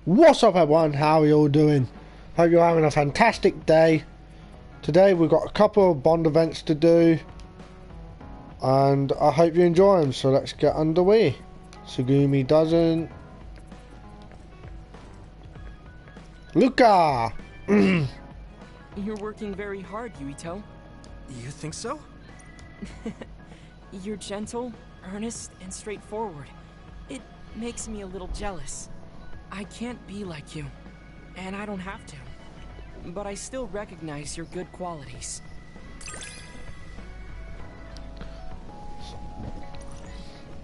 What's up everyone, how are you all doing? Hope you're having a fantastic day. Today we've got a couple of Bond events to do and I hope you enjoy them, so let's get underway. Sugumi doesn't. Luca! You're working very hard, Yuito. You think so? You're gentle, earnest, and straightforward. It makes me a little jealous. I can't be like you, and I don't have to. But I still recognize your good qualities.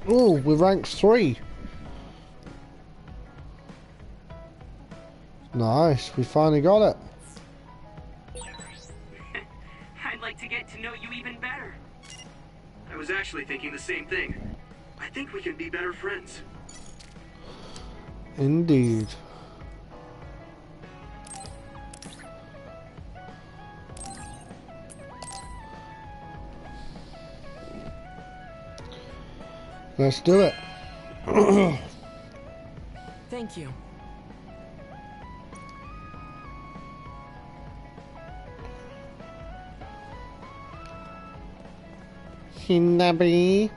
Oh, we're ranked 3. Nice, we finally got it. I'd like to get to know you even better. I was actually thinking the same thing. I think we can be better friends. Indeed. Let's do it. Thank you. Hinabi.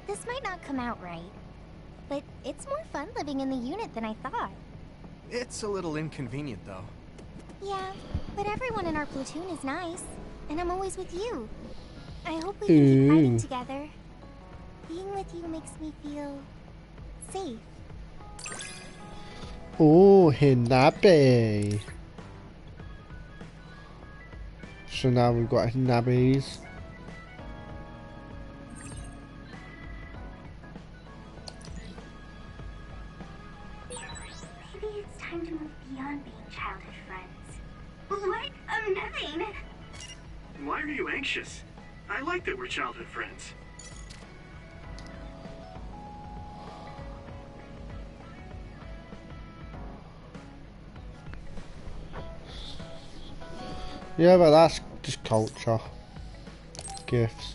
This might not come out right, but it's more fun living in the unit than I thought. It's a little inconvenient, though. Yeah, but everyone in our platoon is nice, and I'm always with you. I hope we can keep fighting together. Being with you makes me feel safe. Oh, Hinabi. So now we've got Hinabis. Maybe it's time to move beyond being childhood friends. What? I'm nothing. Why are you anxious? I like that we're childhood friends. Yeah, but that's just culture. Gifts.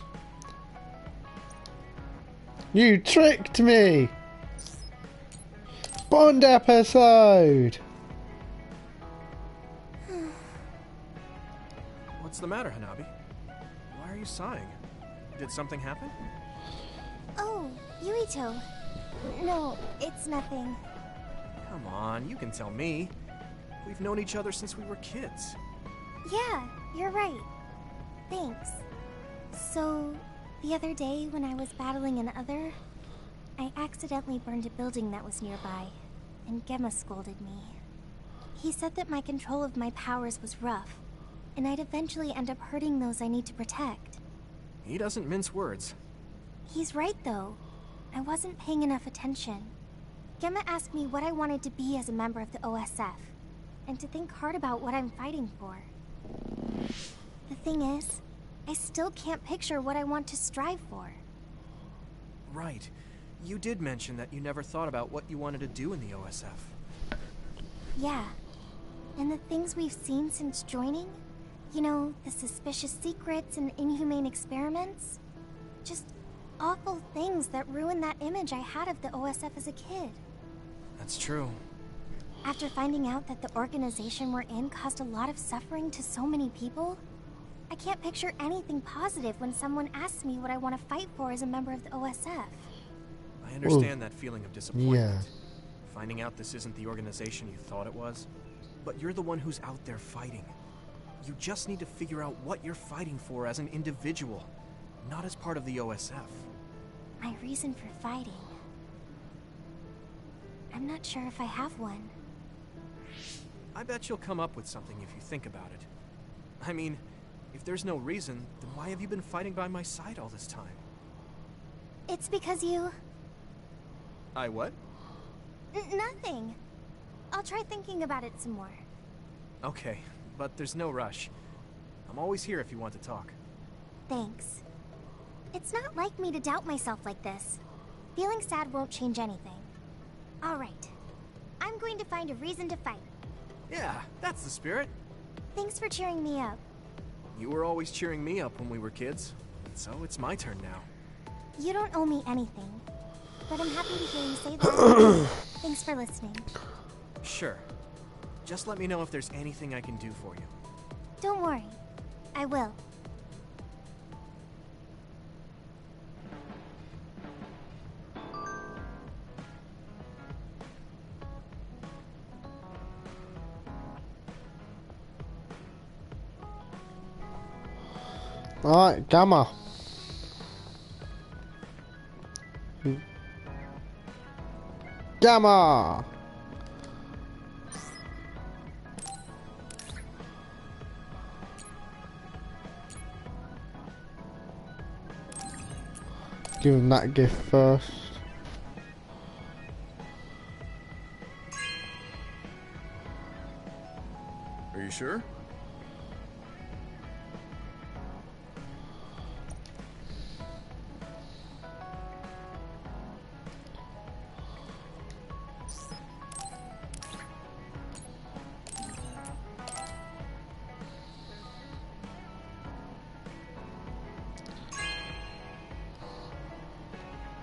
You tricked me! Bond episode! What's the matter, Hanabi? Why are you sighing? Did something happen? Oh, Yuito. No, it's nothing. Come on, you can tell me. We've known each other since we were kids. Yeah, you're right. Thanks. So, the other day when I was battling an other, I accidentally burned a building that was nearby, and Gemma scolded me. He said that my control of my powers was rough, and I'd eventually end up hurting those I need to protect. He doesn't mince words. He's right, though. I wasn't paying enough attention. Gemma asked me what I wanted to be as a member of the OSF, and to think hard about what I'm fighting for. The thing is, I still can't picture what I want to strive for. Right. You did mention that you never thought about what you wanted to do in the OSF. Yeah. And the things we've seen since joining, you know, the suspicious secrets and inhumane experiments, just awful things that ruined that image I had of the OSF as a kid. That's true. After finding out that the organization we're in caused a lot of suffering to so many people, I can't picture anything positive when someone asks me what I want to fight for as a member of the OSF. I understand that feeling of disappointment. Yeah. Finding out this isn't the organization you thought it was. But you're the one who's out there fighting. You just need to figure out what you're fighting for as an individual, not as part of the OSF. My reason for fighting. I'm not sure if I have one. I bet you'll come up with something if you think about it. I mean, if there's no reason, then why have you been fighting by my side all this time? It's because you... I what? Nothing. I'll try thinking about it some more. Okay, but there's no rush. I'm always here if you want to talk. Thanks. It's not like me to doubt myself like this. Feeling sad won't change anything. All right. I'm going to find a reason to fight. Yeah, that's the spirit. Thanks for cheering me up. You were always cheering me up when we were kids, so it's my turn now. You don't owe me anything, but I'm happy to hear you say that. Thanks for listening. Sure. Just let me know if there's anything I can do for you. Don't worry. I will. Alright, Gamma. Gamma! Give him that gift first. Are you sure?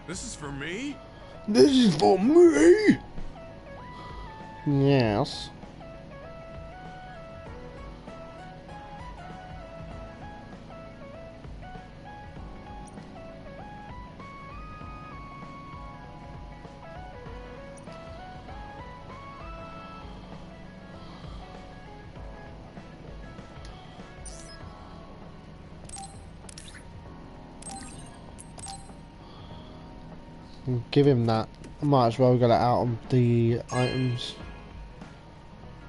This is for me? This is for me! Yes. Give him that. I might as well get it out of the items.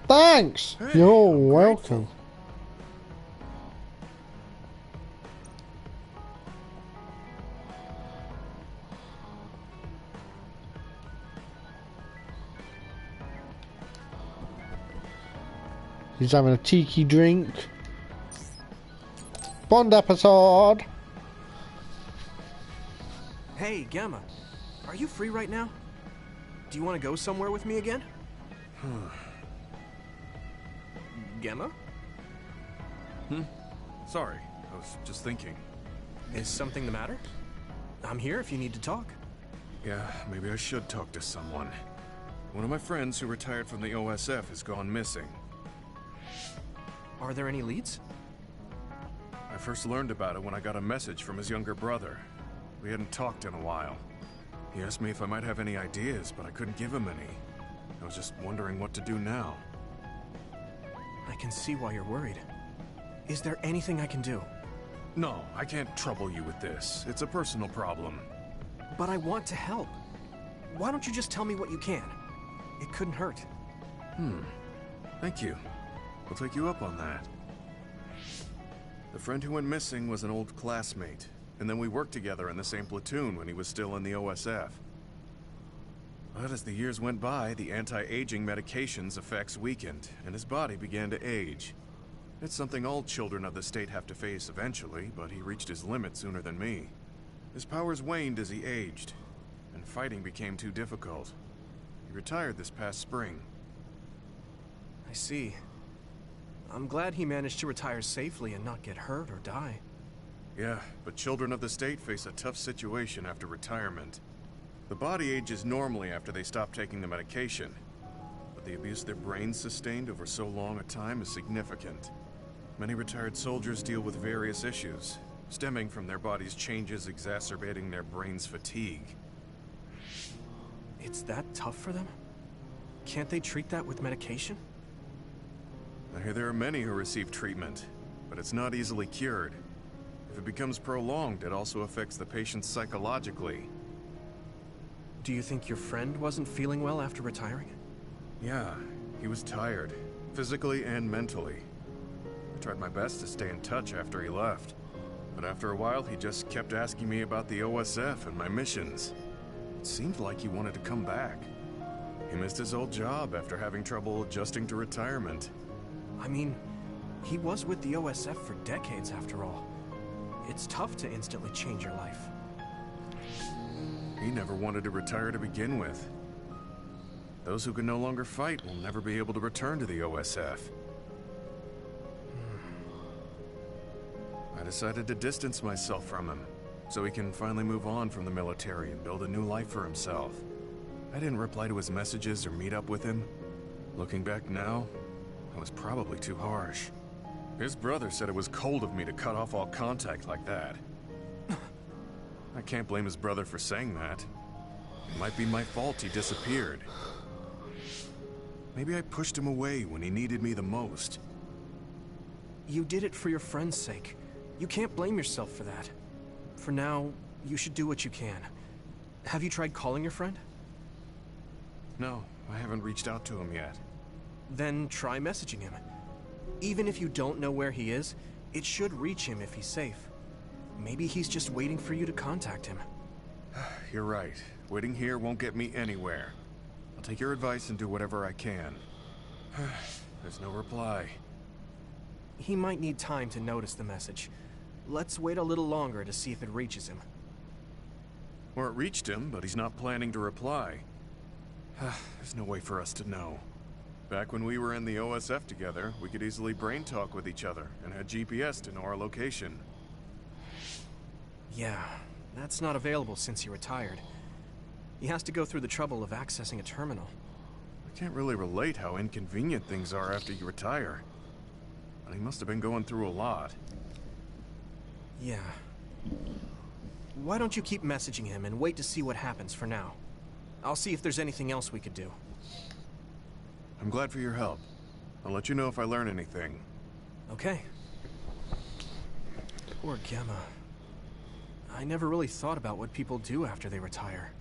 Thanks! Hey, You're I'm welcome. grateful. He's having a tiki drink. Bond episode! Hey, Gamma. Are you free right now? Do you want to go somewhere with me again? Gamma? Sorry, I was just thinking. Is something the matter? I'm here if you need to talk. Yeah, maybe I should talk to someone. One of my friends who retired from the OSF has gone missing. Are there any leads? I first learned about it when I got a message from his younger brother. We hadn't talked in a while. He asked me if I might have any ideas, but I couldn't give him any. I was just wondering what to do now. I can see why you're worried. Is there anything I can do? No, I can't trouble you with this. It's a personal problem. But I want to help. Why don't you just tell me what you can? It couldn't hurt. Thank you. We'll take you up on that. The friend who went missing was an old classmate, and then we worked together in the same platoon when he was still in the OSF. But as the years went by, the anti-aging medication's effects weakened, and his body began to age. It's something all children of the state have to face eventually, but he reached his limit sooner than me. His powers waned as he aged, and fighting became too difficult. He retired this past spring. I see. I'm glad he managed to retire safely and not get hurt or die. Yeah, but children of the state face a tough situation after retirement. The body ages normally after they stop taking the medication, but the abuse their brains sustained over so long a time is significant. Many retired soldiers deal with various issues, stemming from their body's changes exacerbating their brain's fatigue. It's that tough for them? Can't they treat that with medication? I hear there are many who receive treatment, but it's not easily cured. If it becomes prolonged, it also affects the patient psychologically. Do you think your friend wasn't feeling well after retiring? Yeah, he was tired, physically and mentally. I tried my best to stay in touch after he left, but after a while he just kept asking me about the OSF and my missions. It seemed like he wanted to come back. He missed his old job after having trouble adjusting to retirement. I mean, he was with the OSF for decades after all. It's tough to instantly change your life. He never wanted to retire to begin with. Those who can no longer fight will never be able to return to the OSF. I decided to distance myself from him, so he can finally move on from the military and build a new life for himself. I didn't reply to his messages or meet up with him. Looking back now, I was probably too harsh. His brother said it was cold of me to cut off all contact like that. I can't blame his brother for saying that. It might be my fault he disappeared. Maybe I pushed him away when he needed me the most. You did it for your friend's sake. You can't blame yourself for that. For now, you should do what you can. Have you tried calling your friend? No, I haven't reached out to him yet. Then try messaging him. Even if you don't know where he is, it should reach him if he's safe. Maybe he's just waiting for you to contact him. You're right. Waiting here won't get me anywhere. I'll take your advice and do whatever I can. There's no reply. He might need time to notice the message. Let's wait a little longer to see if it reaches him. Or it reached him, but he's not planning to reply. There's no way for us to know. Back when we were in the OSF together, we could easily brain talk with each other and had GPS to know our location. Yeah, that's not available since he retired. He has to go through the trouble of accessing a terminal. I can't really relate how inconvenient things are after you retire. But he must have been going through a lot. Yeah. Why don't you keep messaging him and wait to see what happens for now? I'll see if there's anything else we could do. I'm glad for your help. I'll let you know if I learn anything. Okay. Poor Gemma. I never really thought about what people do after they retire.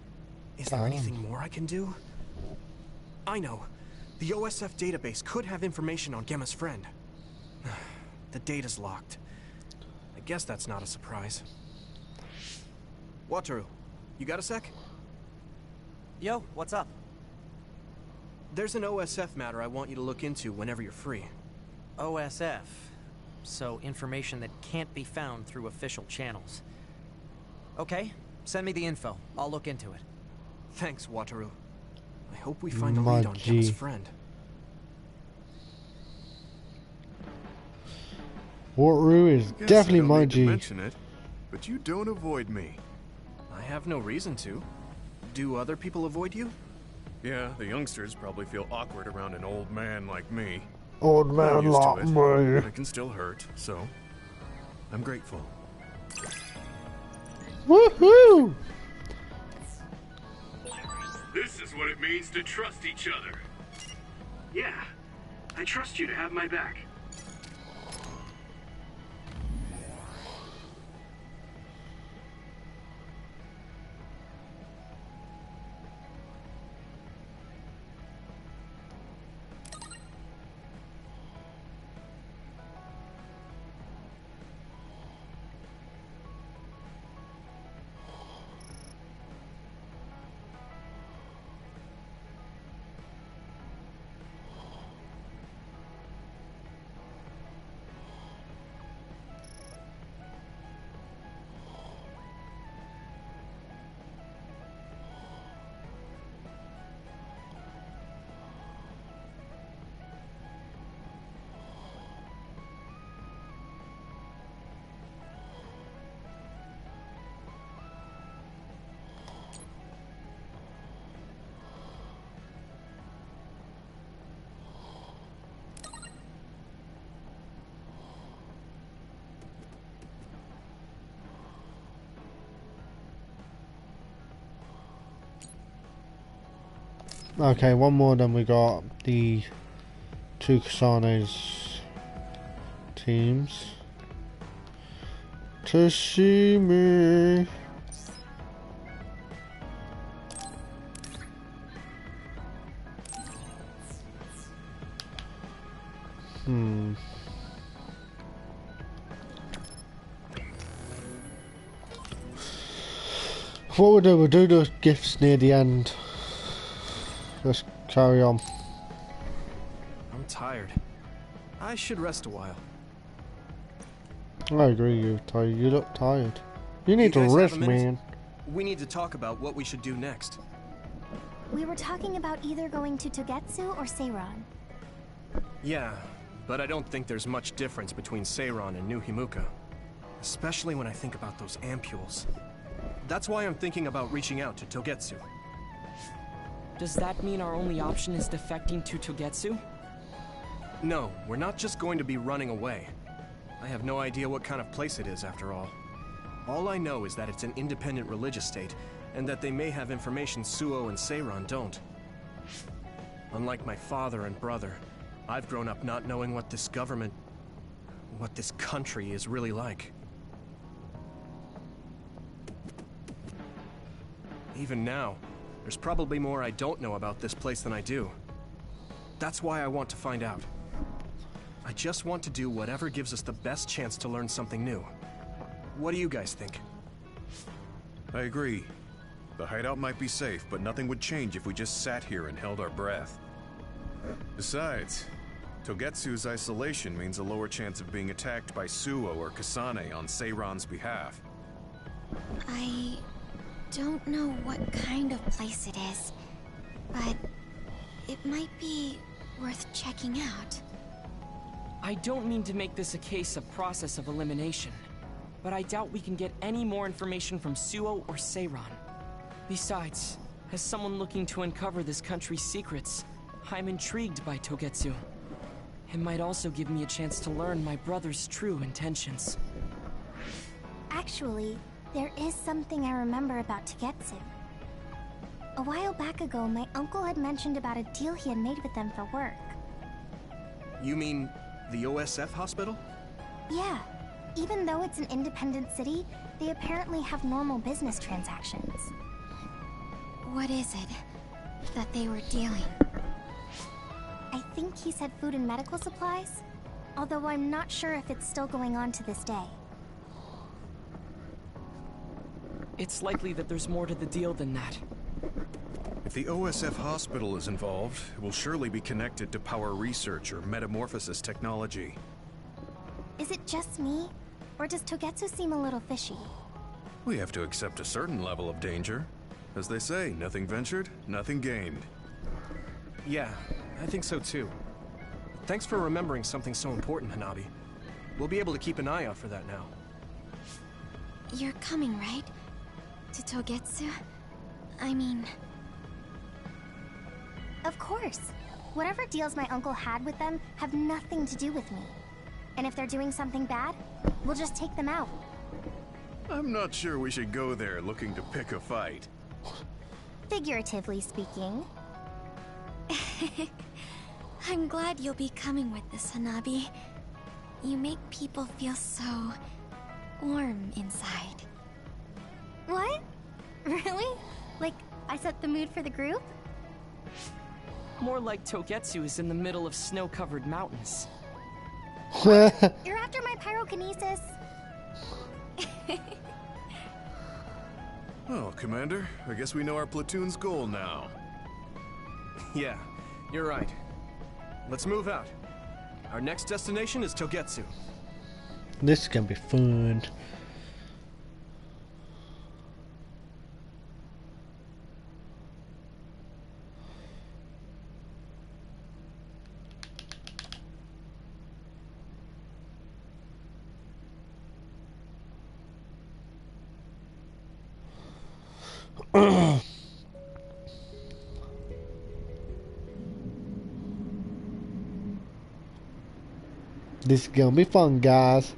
Is there anything more I can do? I know. The OSF database could have information on Gemma's friend. The data's locked. I guess that's not a surprise. Wataru, you got a sec? Yo, what's up? There's an OSF matter I want you to look into whenever you're free. OSF. So information that can't be found through official channels. Okay, send me the info. I'll look into it. Thanks, Wataru. I hope we find a lead on Gemma's friend. Wataru is definitely my G. Mention it, but you don't avoid me. I have no reason to. Do other people avoid you? Yeah, the youngsters probably feel awkward around an old man like me. Old man like me. It can still hurt, so I'm grateful. Woohoo! This is what it means to trust each other. Yeah, I trust you to have my back. Okay, one more, then we got the two Kasane's teams. Tashimi. What we'll do the gifts near the end. Let's carry on. I'm tired. I should rest a while. I agree, you look tired. You need to rest, man. We need to talk about what we should do next. We were talking about either going to Togetsu or Seiron. Yeah, but I don't think there's much difference between Seiron and New Himuka. Especially when I think about those ampules. That's why I'm thinking about reaching out to Togetsu. Does that mean our only option is defecting to Togetsu? No, we're not just going to be running away. I have no idea what kind of place it is, after all. All I know is that it's an independent religious state, and that they may have information Suo and Seiran don't. Unlike my father and brother, I've grown up not knowing what this government, what this country is really like. Even now, there's probably more I don't know about this place than I do. That's why I want to find out. I just want to do whatever gives us the best chance to learn something new. What do you guys think? I agree. The hideout might be safe, but nothing would change if we just sat here and held our breath. Besides, Togetsu's isolation means a lower chance of being attacked by Suo or Kasane on Seiran's behalf. I don't know what kind of place it is, but it might be worth checking out. I don't mean to make this a case of process of elimination, but I doubt we can get any more information from Suo or Seiran. Besides, as someone looking to uncover this country's secrets, I'm intrigued by Togetsu. It might also give me a chance to learn my brother's true intentions. Actually, there is something I remember about Togetsu. A while back ago, my uncle had mentioned about a deal he had made with them for work. You mean the OSF hospital? Yeah. Even though it's an independent city, they apparently have normal business transactions. What is it that they were dealing? I think he said food and medical supplies, although I'm not sure if it's still going on to this day. It's likely that there's more to the deal than that. If the OSF hospital is involved, it will surely be connected to power research or metamorphosis technology. Is it just me, or does Togetsu seem a little fishy? We have to accept a certain level of danger. As they say, nothing ventured, nothing gained. Yeah, I think so too. Thanks for remembering something so important, Hanabi. We'll be able to keep an eye out for that now. You're coming, right? To Togetsu? I mean... Of course. Whatever deals my uncle had with them have nothing to do with me. And if they're doing something bad, we'll just take them out. I'm not sure we should go there looking to pick a fight. Figuratively speaking. I'm glad you'll be coming with us, Hanabi. You make people feel so... warm inside. What? Really? Like, I set the mood for the group? More like Togetsu is in the middle of snow-covered mountains. You're after my pyrokinesis? Well, Commander, I guess we know our platoon's goal now. Yeah, you're right. Let's move out. Our next destination is Togetsu. This is gonna be fun. This is gonna be fun, guys.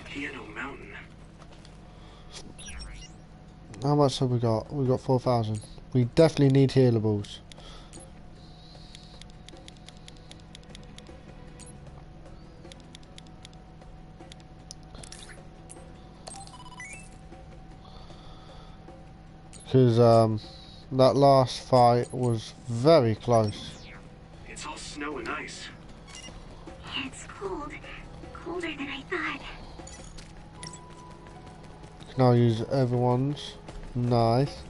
Piano Mountain. How much have we got? We got 4,000. We definitely need healables. Because that last fight was very close. It's all snow and ice. It's cold. Colder than I thought. Can I use everyone's? Nice.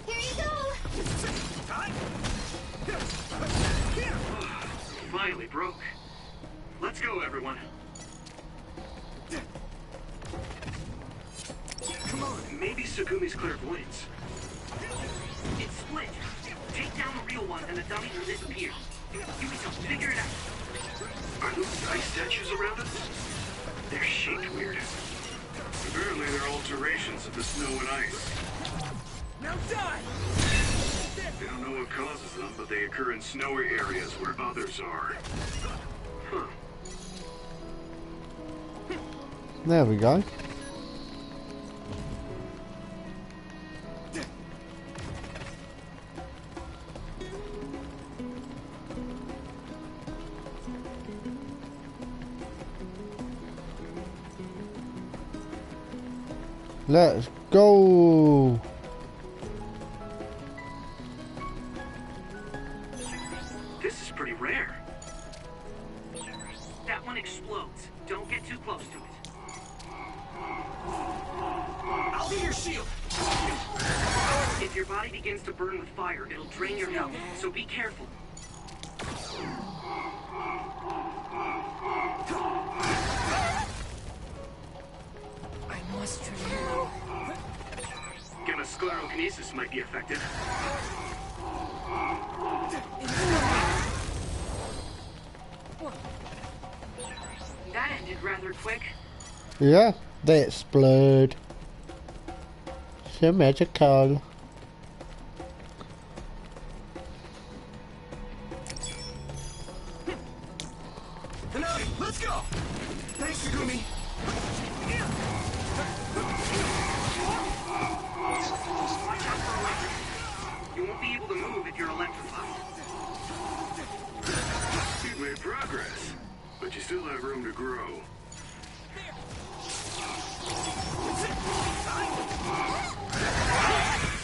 Here you go! Finally broke. Let's go, everyone. Come on, maybe Sukumi's clairvoyance. It's split. Take down the real one and the dummy will disappear. You can figure it out. Are those ice statues around us? They're shaped weird. Apparently they're alterations of the snow and ice. Now die! They don't know what causes them, but they occur in snowy areas where others are. Huh. There we go. Let's go. This is pretty rare. That one explodes. Don't get too close to it. I'll be your shield! If your body begins to burn with fire, it'll drain your health, so be careful. I must remember. Gamma sclerokinesis might be effective. That ended rather quick. Yeah, they explode. So magical. Hanabi, let's go! Thanks, Shigumi. Watch out for electric. You won't be able to move if you're electrified. You've made progress, but you still have room to grow.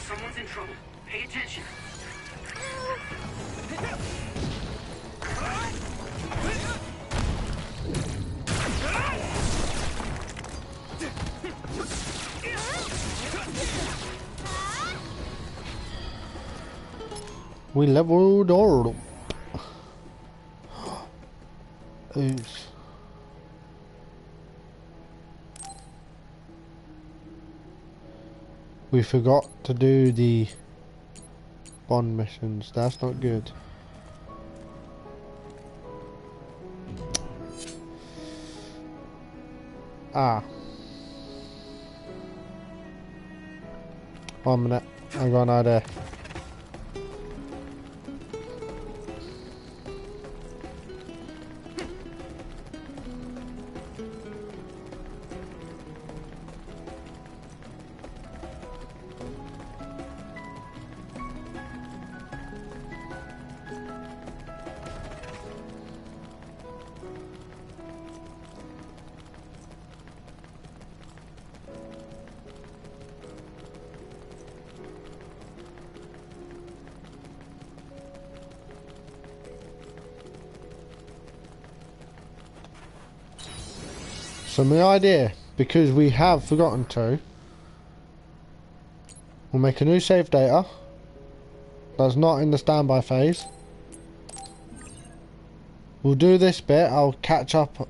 Someone's in trouble. Pay attention. We leveled up. Oops. We forgot to do the bond missions. That's not good. Ah. 1 minute. I got an idea. So my idea, because we have forgotten to, we'll make a new save data that's not in the standby phase. We'll do this bit, I'll catch up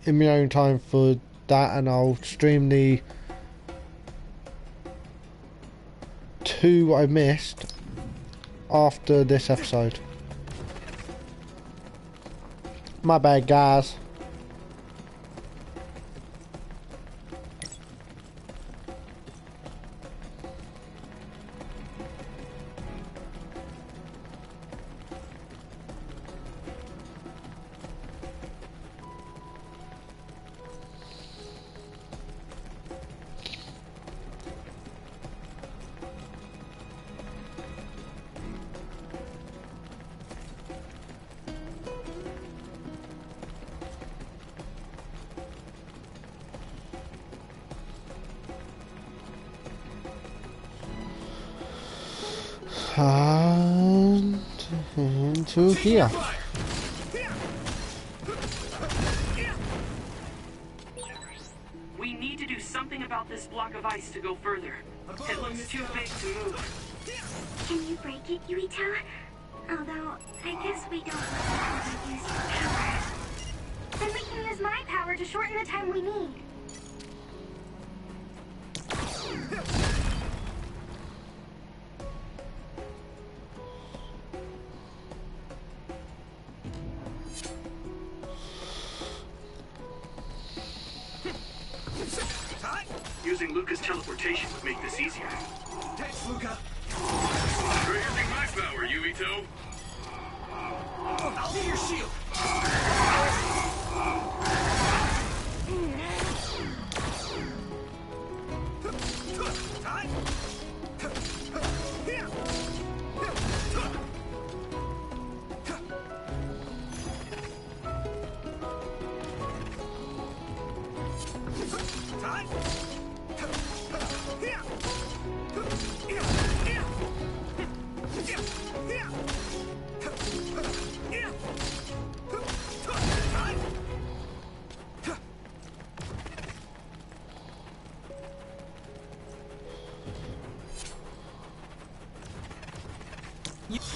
in my own time for that, and I'll stream the 2 I missed after this episode. My bad, guys. And into here. We need to do something about this block of ice to go further. It looks too big to move. Can you break it, Yuita? Although, I guess we don't want to use your power. Then we can use my power to shorten the time we need. Using Luca's teleportation would make this easier. Thanks, Luca. You're using my power, Yumito. I'll be your shield.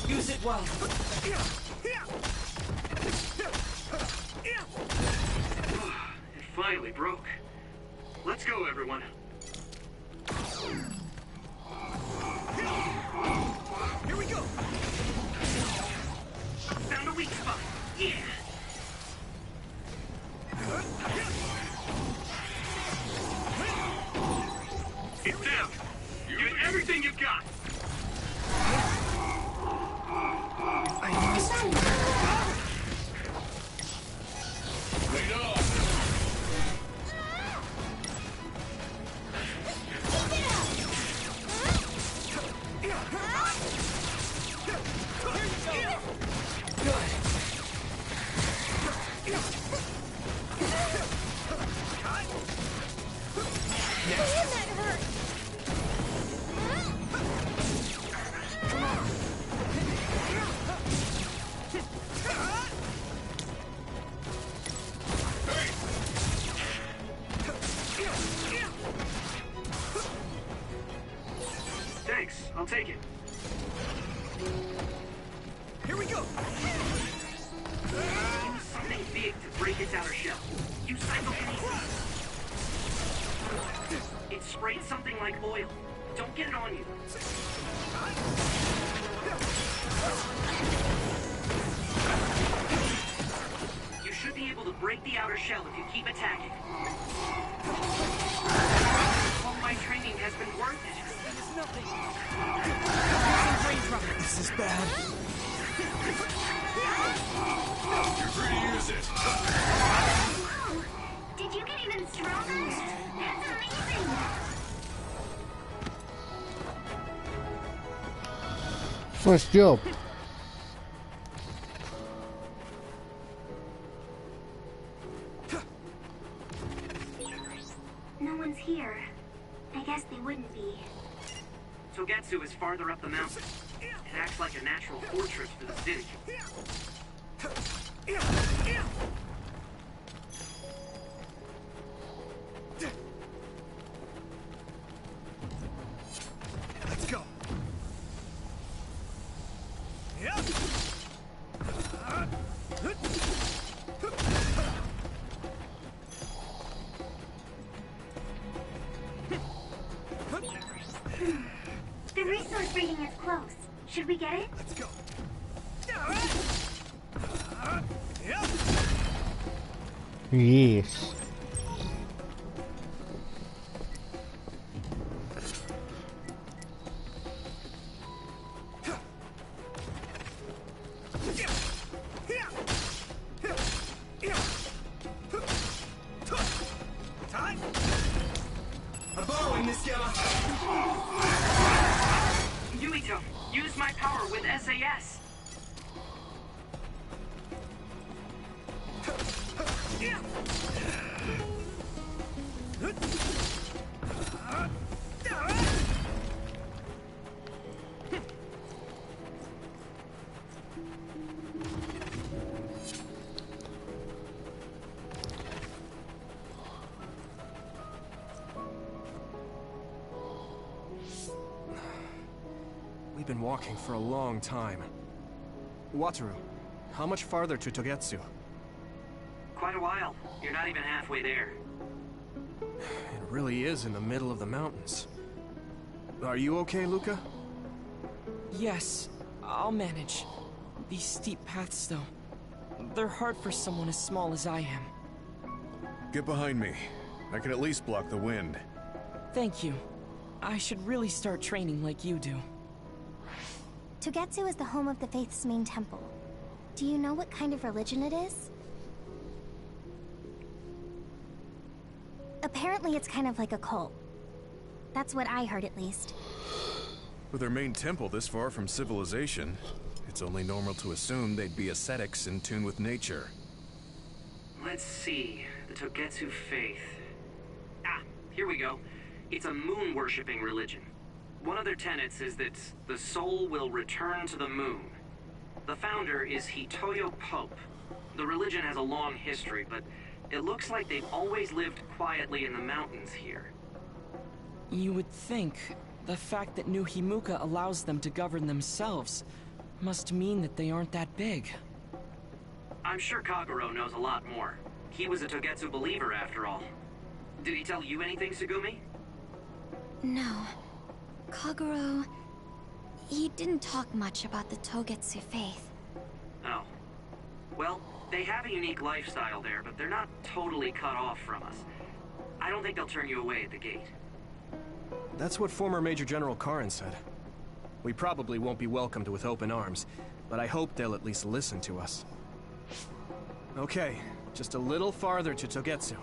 Use it well. It finally broke. Let's go, everyone. Here we go. Found a weak spot. Yeah. It's down. Use everything you've got. I must. Wait up. Thanks, I'll take it. Here we go. Use something big to break its outer shell. Use psychokinesis. It sprayed something like oil. Don't get it on you. You should be able to break the outer shell if you keep attacking. All my training has been worth it. This is bad. You're free to use it. Did you get even stronger? That's amazing! Nice job. No one's here. I guess they wouldn't be. Togetsu is farther up the mountain. It acts like a natural fortress for the city. Let's go. Yep. The resource reading is close. Should we get it? Let's go. Yes. Time. I'm borrowing this guy. Yumito, use my power with SAS. We've been walking for a long time. Wataru, how much farther to Togetsu? Quite a while. You're not even halfway there. It really is in the middle of the mountains. Are you okay, Luca? Yes, I'll manage. These steep paths, though, they're hard for someone as small as I am. Get behind me. I can at least block the wind. Thank you. I should really start training like you do. Togetsu is the home of the Faith's main temple. Do you know what kind of religion it is? Apparently it's kind of like a cult. That's what I heard, at least. With their main temple this far from civilization, it's only normal to assume they'd be ascetics in tune with nature. Let's see. The Togetsu faith. Ah, here we go. It's a moon-worshipping religion. One of their tenets is that the soul will return to the moon. The founder is Hitoyo Pope. The religion has a long history, but it looks like they've always lived quietly in the mountains here. You would think the fact that New Himuka allows them to govern themselves must mean that they aren't that big. I'm sure Kagero knows a lot more. He was a Togetsu believer after all. Did he tell you anything, Tsugumi? No. Kagero... he didn't talk much about the Togetsu faith. Oh. Well, they have a unique lifestyle there, but they're not totally cut off from us. I don't think they'll turn you away at the gate. That's what former Major General Karin said. We probably won't be welcomed with open arms, but I hope they'll at least listen to us. Okay, just a little farther to Togetsu.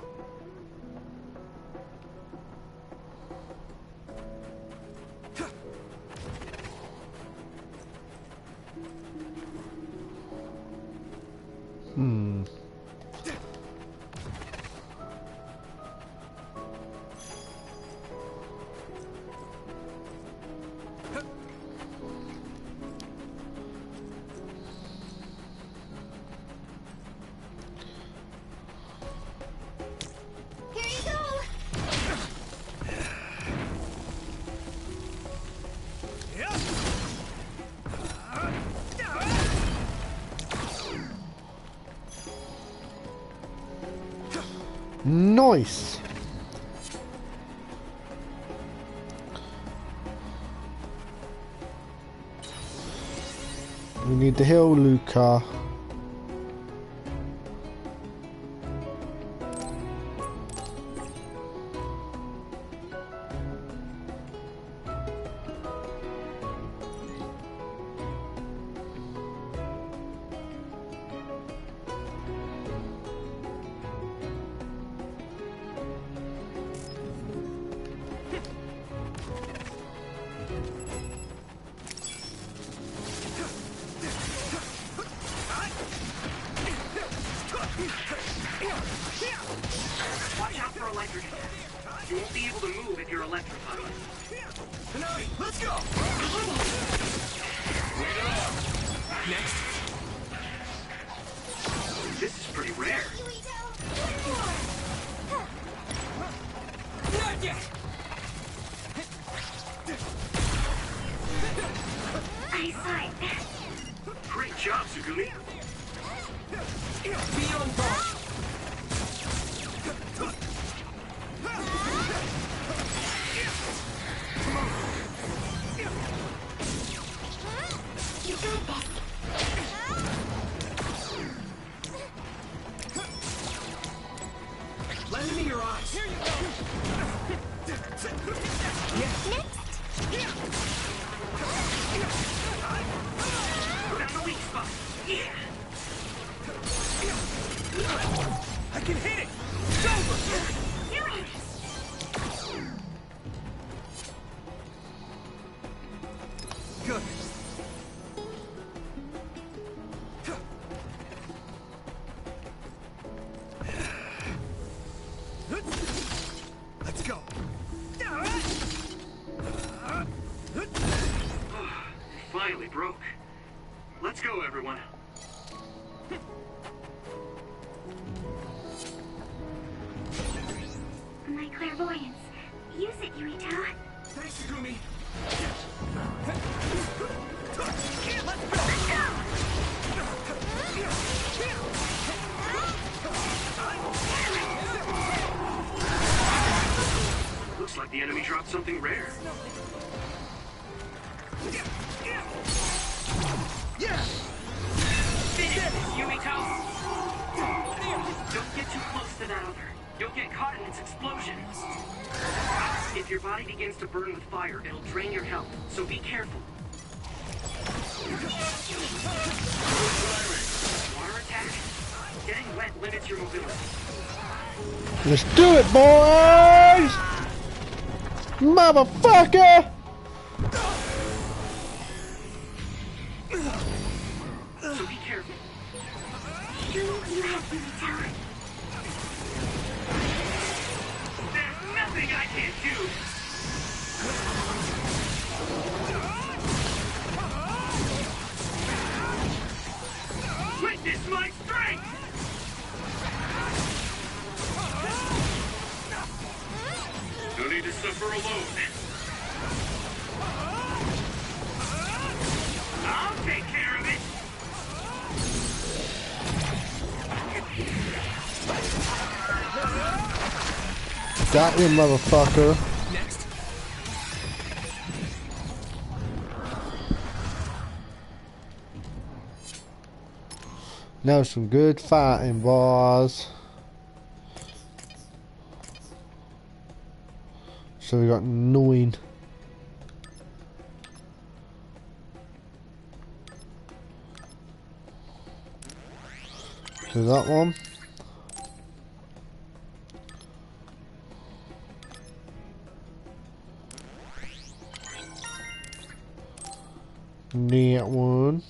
Here you go! Nice. We need to heal Luca. Watch out for electric. You won't be able to move if you're electrified. Let's go! Next. This is pretty rare. Not yet! Eyesight. Great job, Tsugumi. Be on guard! You got this. Lend me your eyes. Here you go. Next. Found the weak spot. Yeah. I can hit it. It's over. Good. Let's go. Finally broke. Let's go, everyone. My clairvoyance. Use it, Yuito. Thanks, Tsugumi. Looks like the enemy dropped something rare. Yeah! Finish, Yuito! Don't get too close to that other. You'll get caught in its explosion. If your body begins to burn with fire, it'll drain your health, so be careful. Water attack? Getting wet limits your mobility. Let's do it, boys! Motherfucker! So be careful. You have to return. There's nothing I can't do! Witness my strength! No need to suffer alone. I'll take care of it! Got you, motherfucker. Next. Now some good fighting, boys. So we got 9. So that one. That one.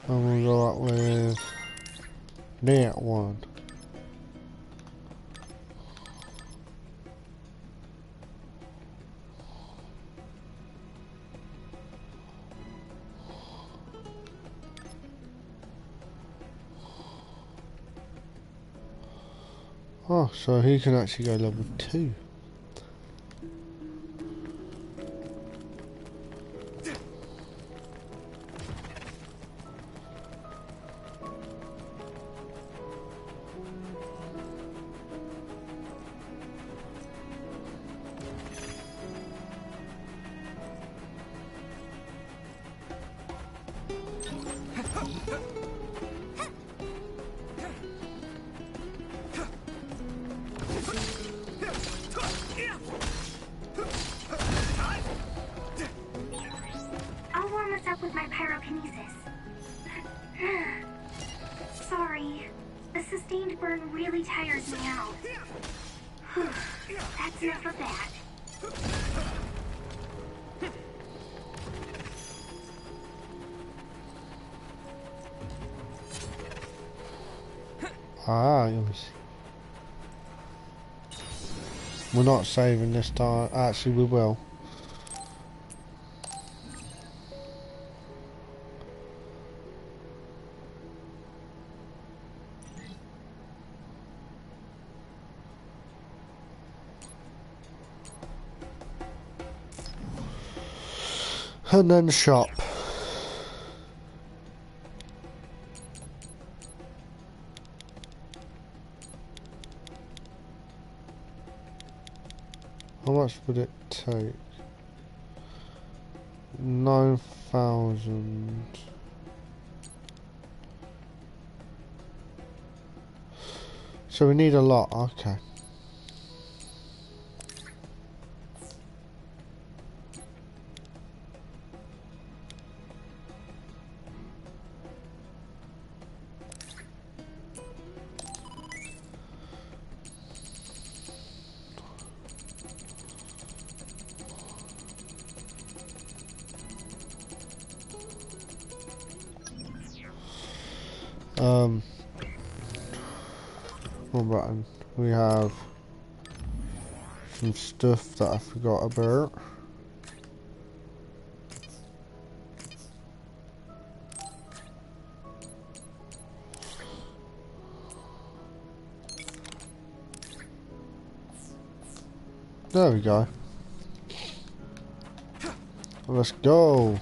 And we'll go out with that one. Oh, so he can actually go level 2. I'll warm us up with my pyrokinesis. Sorry. The sustained burn really tires me out. That's enough of that. Ah, yes. We're not saving this time. Actually, we will. And then shop. How much would it take? 9,000. So we need a lot, okay. One button. We have some stuff that I forgot about. There we go. Let's go.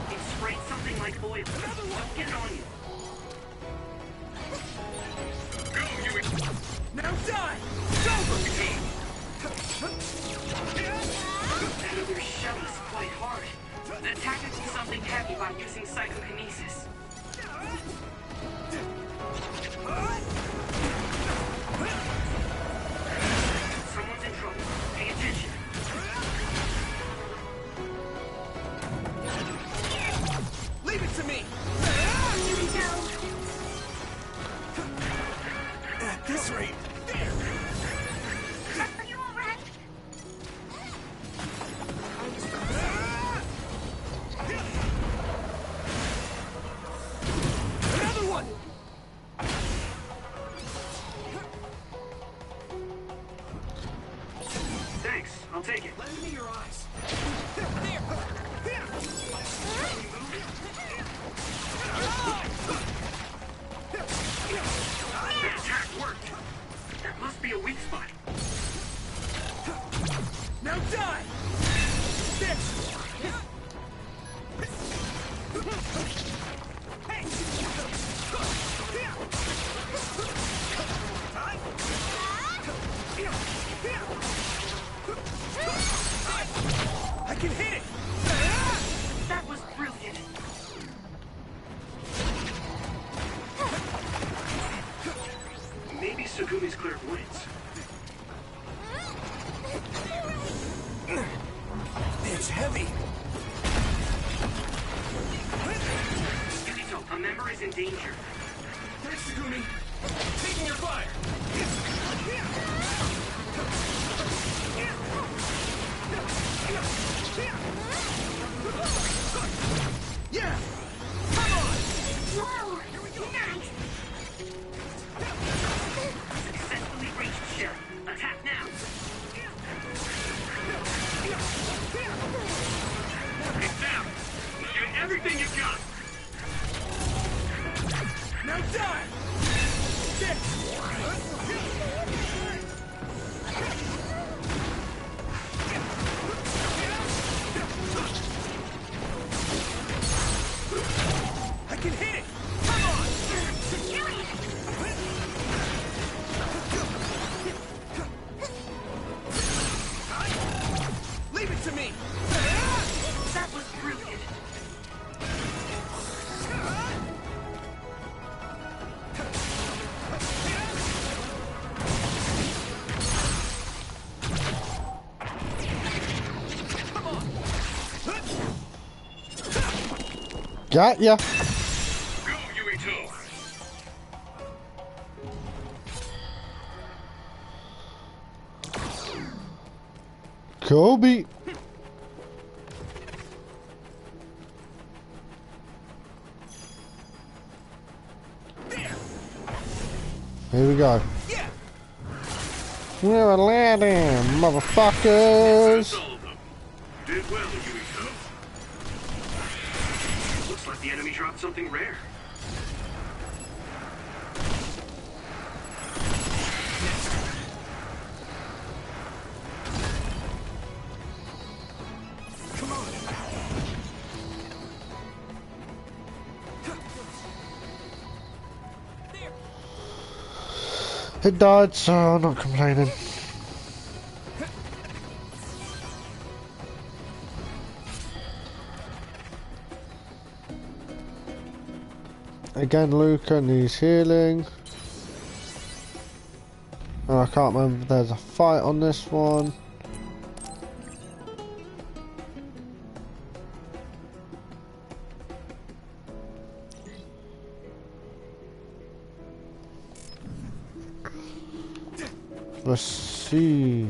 It sprayed some like oil. Don't get it on you. Go, Yui! Now die! It's over! That other shell is quite hard. Attack it with something heavy by using psychokinesis. Someone's in trouble. Pay attention. Leave it to me! Here we go. At this rate, Are you alright? another one! Thanks. I'll take it. Lend me your eyes. That attack worked. That must be a weak spot. Now die! I can hit it! That was brilliant. Maybe Sugumi's clairvoyance. It's heavy. Yukito, a member is in danger. Thanks, Sugumi. Taking your fire. Yeah! Come on! Whoa! Nice! Successfully reached shell. Attack now. It's down! Get everything you've got! Now die! I can hit it! Come on! Leave it to me! That was brilliant. Got ya. Go, Yuito! Kobe. Here we go. Yeah! We're landing, motherfuckers. That's all of them. Did well, Yuito. Looks like the enemy dropped something rare. Come on! It died, so I'm not complaining. Again, Luca needs healing. And I can't remember if there's a fight on this one. Let's see.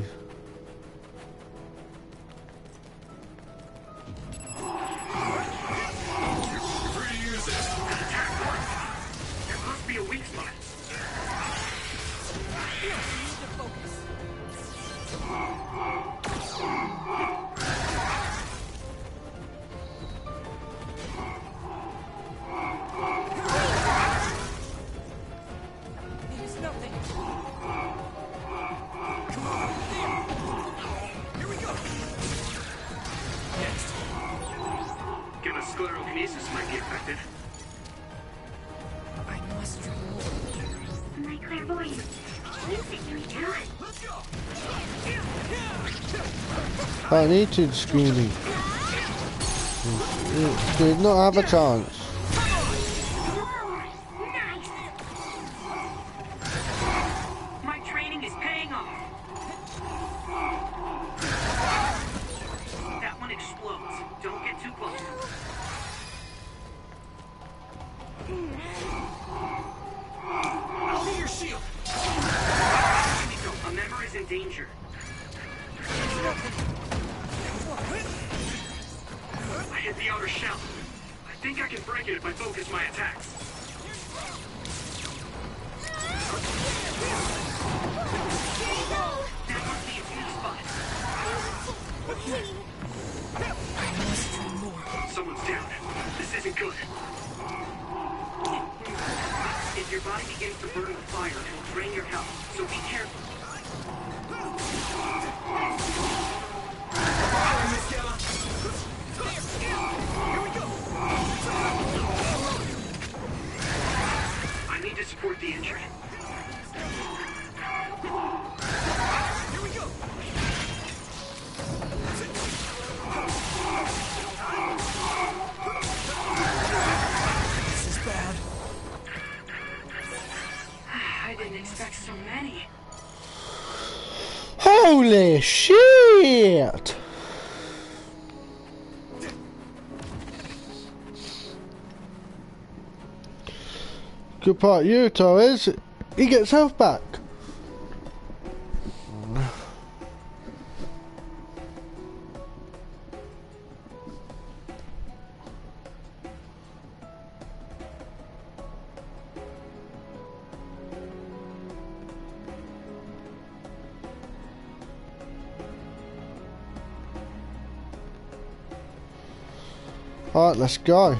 There must be a weak spot. It is nothing. active. I must try more. My clairvoyance. Listen, Yuito. I need to screaming. Did not have a chance. Nice. My training is paying off. That one explodes. Don't get too close. I'll be your shield. Kimiko, a member is in danger. I hit the outer shell. I think I can break it if I focus my attacks. That must be a fuse spot. I must try more. Someone's down. This isn't good. If your body begins to burn with fire, it will drain your health, so be careful. I need to support the injured. Here we go. This is bad. I didn't expect so many. Holy shit! Good part of Yuito is he gets health back. Alright, let's go.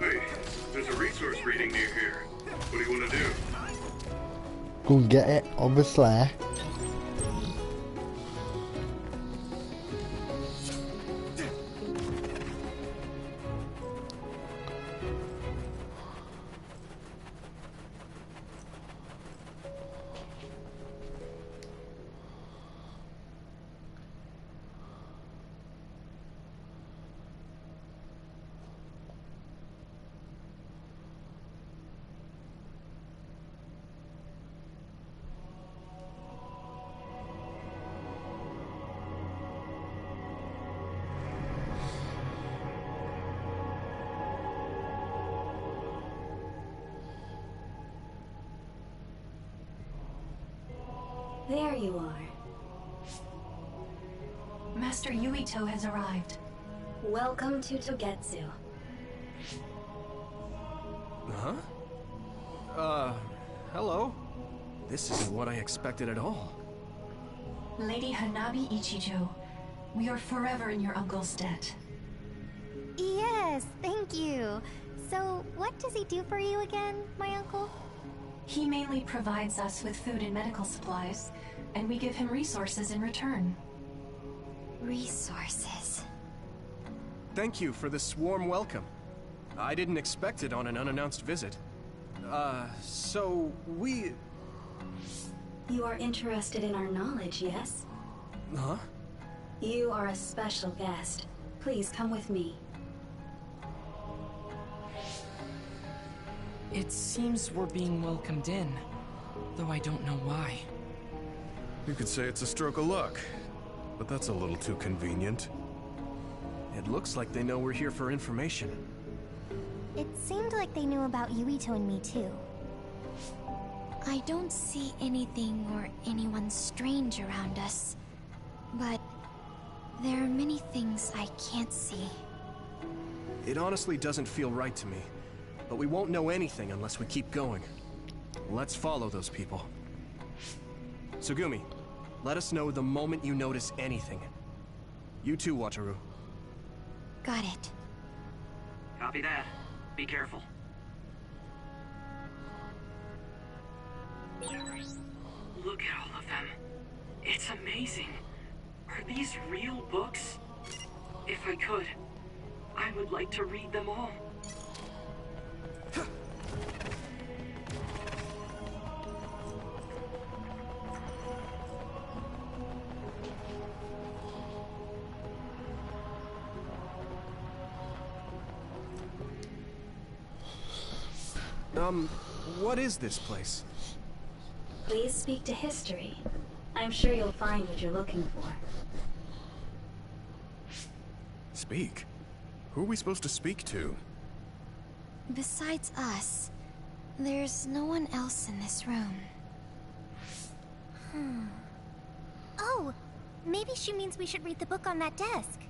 Hey, there's a resource reading near here. What do you want to do? Go and get it, obviously. There you are. Master Yuito has arrived. Welcome to Togetsu. Huh? Hello? This isn't what I expected at all. Lady Hanabi Ichijo, we are forever in your uncle's debt. Yes, thank you. So, what does he do for you again, my uncle? He mainly provides us with food and medical supplies, and we give him resources in return. Resources. Thank you for this warm welcome. I didn't expect it on an unannounced visit. So we... You are interested in our knowledge, yes? Huh? You are a special guest. Please come with me. It seems we're being welcomed in, though I don't know why. You could say it's a stroke of luck, but that's a little too convenient. It looks like they know we're here for information. It seemed like they knew about Yuito and me too. I don't see anything or anyone strange around us, but there are many things I can't see. It honestly doesn't feel right to me, but we won't know anything unless we keep going. Let's follow those people. Tsugumi, let us know the moment you notice anything. You too, Wataru. Got it. Copy that. Be careful. Look at all of them. It's amazing. Are these real books? If I could, I would like to read them all. What is this place? Please speak to history. I'm sure you'll find what you're looking for. Speak? Who are we supposed to speak to? Besides us, there's no one else in this room. Oh, maybe she means we should read the book on that desk.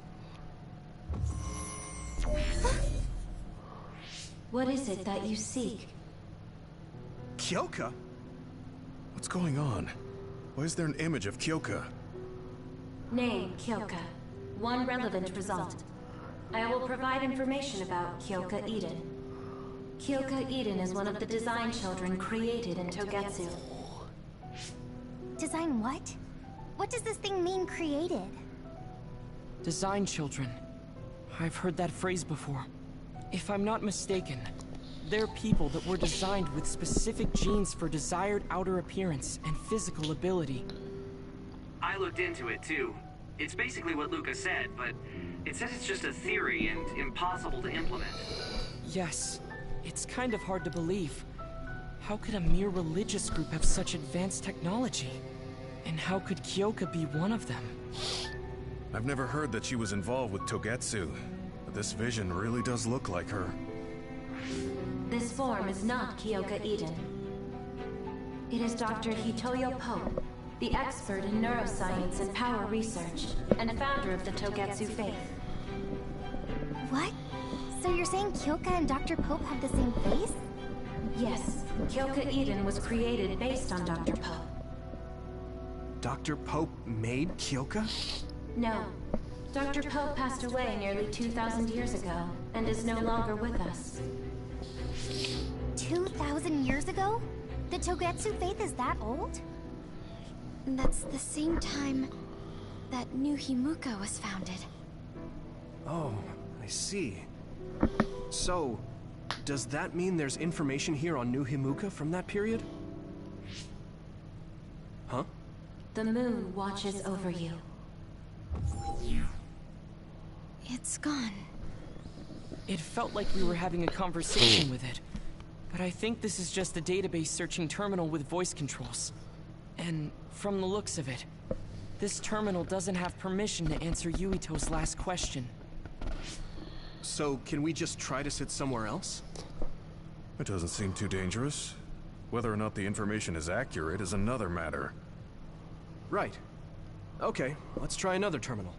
What is it that you seek? Kyoka? What's going on? Why is there an image of Kyoka? Name, Kyoka. One relevant result. I will provide information about Kyoka Eden. Kyoka Eden is one of the design children created in Togetsu. Design what? What does this thing mean, created? Design children. I've heard that phrase before. If I'm not mistaken, they're people that were designed with specific genes for desired outer appearance and physical ability. I looked into it too. It's basically what Luca said, but it says it's just a theory and impossible to implement. Yes, it's kind of hard to believe. How could a mere religious group have such advanced technology? And how could Kyoka be one of them? I've never heard that she was involved with Togetsu, but this vision really does look like her. This form is not Kyoka Eden. It is Dr. Hitoyo Pope, the expert in neuroscience and power research, and founder of the Togetsu faith. What? So you're saying Kyoka and Dr. Pope have the same face? Yes, Kyoka Eden was created based on Dr. Pope. Dr. Pope made Kyoka? No. Dr. Pope passed away nearly 2,000 years ago, and is no longer with us. 2,000 years ago? The Togetsu faith is that old? That's the same time that New Himuka was founded. Oh, I see. So, does that mean there's information here on New Himuka from that period? Huh? The moon watches over you. It's gone. It felt like we were having a conversation with it. But I think this is just a database searching terminal with voice controls. And from the looks of it, this terminal doesn't have permission to answer Yuito's last question. So, can we just try to sit somewhere else? It doesn't seem too dangerous. Whether or not the information is accurate is another matter. Right. Okay, let's try another terminal.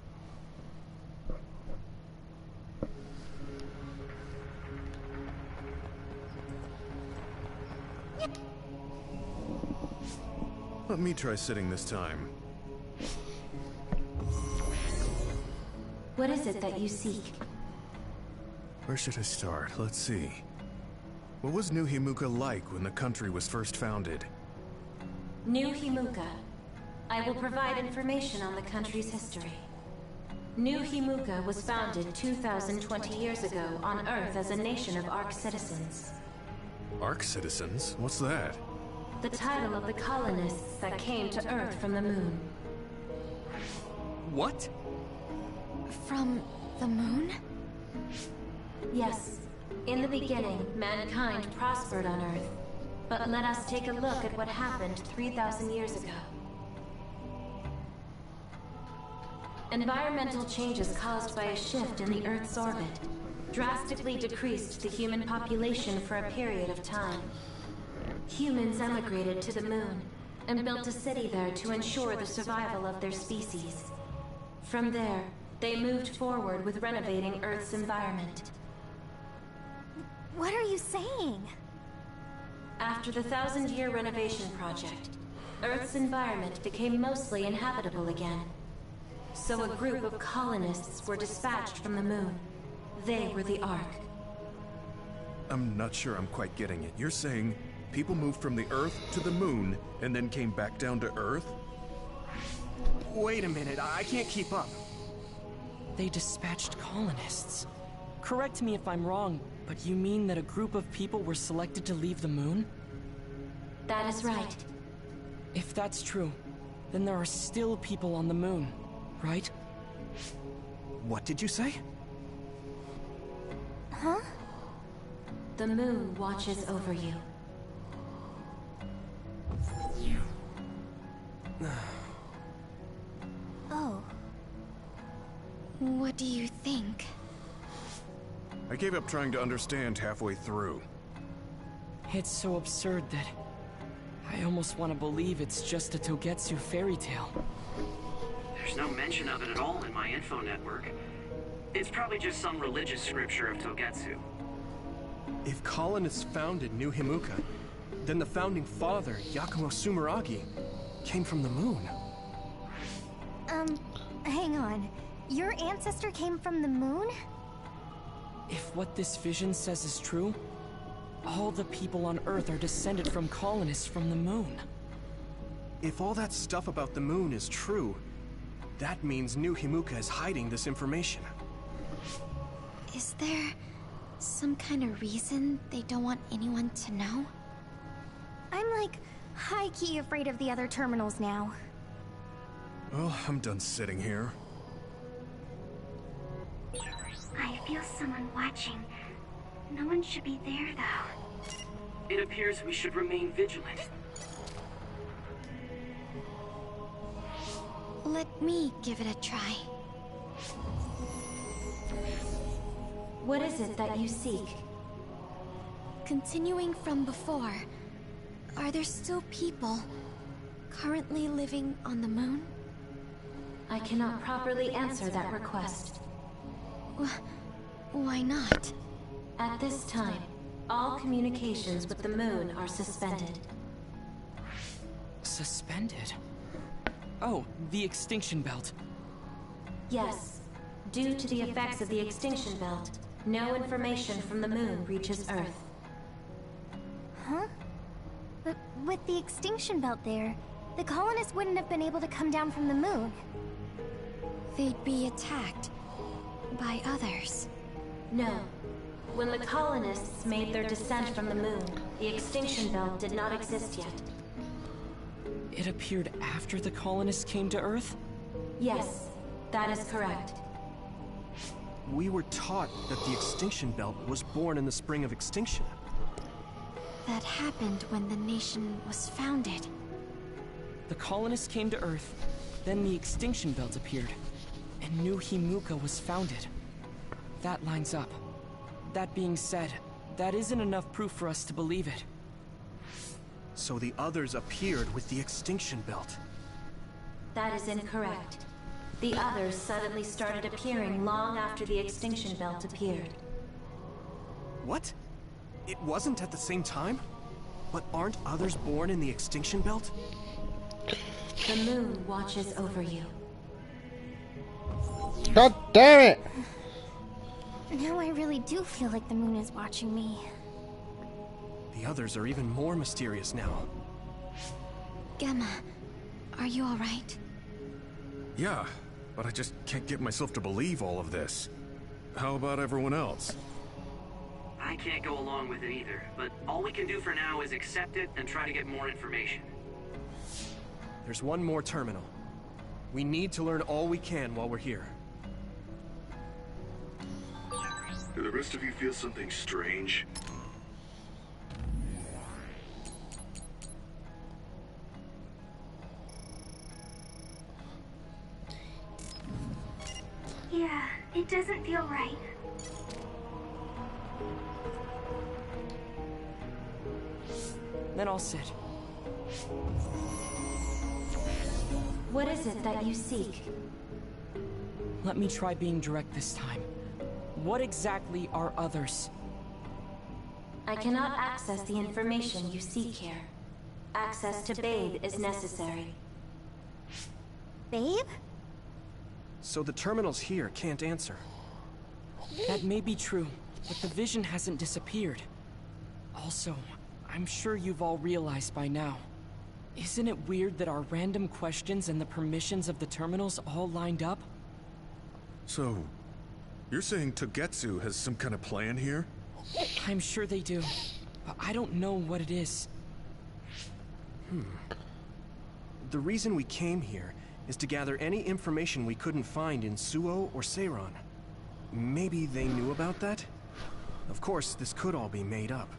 Let me try sitting this time. What is it that you seek? Where should I start? Let's see. What was New Himuka like when the country was first founded? New Himuka. I will provide information on the country's history. New Himuka was founded 2,020 years ago on Earth as a nation of Ark citizens. Ark citizens? What's that? The title of the colonists that came to Earth from the moon. What? From the moon? Yes. In the beginning, mankind prospered on Earth. But let us take a look at what happened 3,000 years ago. Environmental changes caused by a shift in the Earth's orbit drastically decreased the human population for a period of time. Humans emigrated to the moon and built a city there to ensure the survival of their species. From there, they moved forward with renovating Earth's environment. What are you saying? After the 1,000-year renovation project, Earth's environment became mostly inhabitable again. So a group of colonists were dispatched from the moon. They were the Ark. I'm not sure I'm quite getting it. You're saying People moved from the Earth to the Moon, and then came back down to Earth? Wait a minute, I can't keep up. They dispatched colonists. Correct me if I'm wrong, but you mean that a group of people were selected to leave the moon? That is right. If that's true, then there are still people on the moon, right? What did you say? Huh? The moon watches over you. Oh. What do you think? I gave up trying to understand halfway through. It's so absurd that I almost want to believe it's just a Togetsu fairy tale. There's no mention of it at all in my info network. It's probably just some religious scripture of Togetsu. If colonists founded New Himuka, then the founding father, Yakumo Sumeragi, came from the moon. Hang on. Your ancestor came from the moon? If what this vision says is true, all the people on Earth are descended from colonists from the moon. If all that stuff about the moon is true, that means New Himuka is hiding this information. Is there some kind of reason they don't want anyone to know? I'm like high-key afraid of the other terminals now. Well, I'm done sitting here. I feel someone watching. No one should be there, though. It appears we should remain vigilant. Let me give it a try. What is it that you seek? Continuing from before, are there still people currently living on the moon? I cannot properly answer that request. Why not? At this time, all communications with the moon are suspended. Suspended? Oh, the extinction belt. Yes. Due to the effects of the extinction belt, no information from the moon reaches Earth. Huh? But with the extinction belt there, the colonists wouldn't have been able to come down from the moon. They'd be attacked by others. No. When the colonists made their descent from the moon, the extinction belt did not exist yet. It appeared after the colonists came to Earth? Yes, that is correct. We were taught that the extinction belt was born in the spring of extinction. That happened when the nation was founded. The colonists came to Earth, then the extinction belt appeared, and New Himuka was founded. That lines up. That being said, that isn't enough proof for us to believe it. So the others appeared with the extinction belt. That is incorrect. The others suddenly started appearing long after the extinction belt appeared. What? It wasn't at the same time? But aren't others born in the extinction belt? The moon watches over you. God damn it! Now I really do feel like the moon is watching me. The others are even more mysterious now. Gemma, are you alright? Yeah, but I just can't get myself to believe all of this. How about everyone else? I can't go along with it either, but all we can do for now is accept it and try to get more information. There's one more terminal. We need to learn all we can while we're here. Do the rest of you feel something strange? Yeah, it doesn't feel right. Then I'll sit. What is it that you seek? Let me try being direct this time. What exactly are others? I cannot access the information you seek here. Access to Babe is necessary. Babe? So the terminals here can't answer. That may be true, but the vision hasn't disappeared. Also, I'm sure you've all realized by now. Isn't it weird that our random questions and the permissions of the terminals all lined up? So, you're saying Togetsu has some kind of plan here? I'm sure they do, but I don't know what it is. The reason we came here is to gather any information we couldn't find in Suo or Seiran. Maybe they knew about that? Of course, this could all be made up.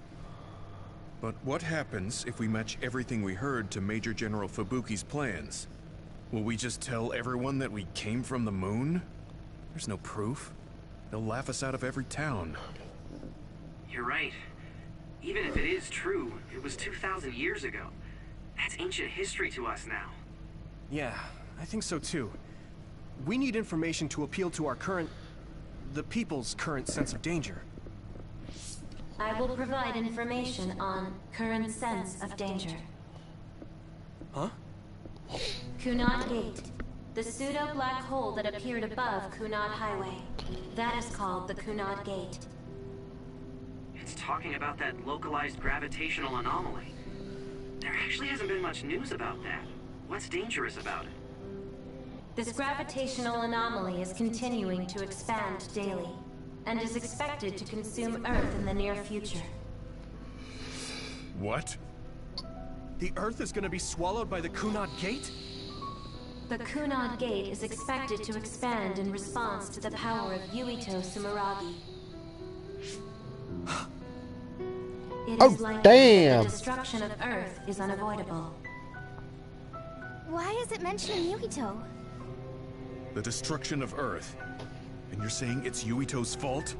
But what happens if we match everything we heard to Major General Fubuki's plans? Will we just tell everyone that we came from the moon? There's no proof. They'll laugh us out of every town. You're right. Even if it is true, it was 2,000 years ago. That's ancient history to us now. Yeah, I think so too. We need information to appeal to our the people's current sense of danger. I will provide information on current sense of danger. Huh? Kunad Gate. The pseudo-black hole that appeared above Kunad Highway. That is called the Kunad Gate. It's talking about that localized gravitational anomaly. There actually hasn't been much news about that. What's dangerous about it? This gravitational anomaly is continuing to expand daily, and is expected to consume Earth in the near future. What? The Earth is gonna be swallowed by the Kunad Gate? The Kunad Gate is expected to expand in response to the power of Yuito Sumeragi. It is likely that the destruction of Earth is unavoidable. Why is it mentioning Yuito? The destruction of Earth. And you're saying it's Yuito's fault?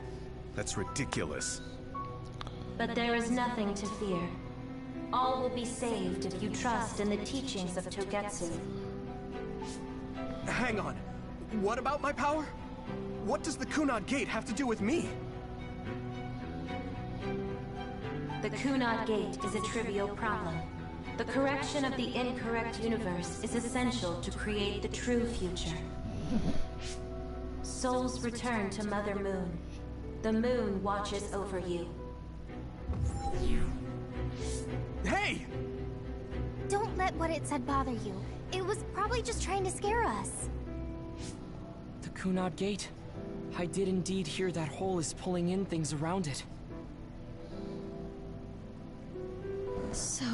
That's ridiculous. But there is nothing to fear. All will be saved if you trust in the teachings of Togetsu. Hang on. What about my power? What does the Kunad Gate have to do with me? The Kunad Gate is a trivial problem. The correction of the incorrect universe is essential to create the true future. Souls return to Mother Moon. The moon watches over you. Hey! Don't let what it said bother you. It was probably just trying to scare us. The Kunad Gate. I did indeed hear that hole is pulling in things around it. So,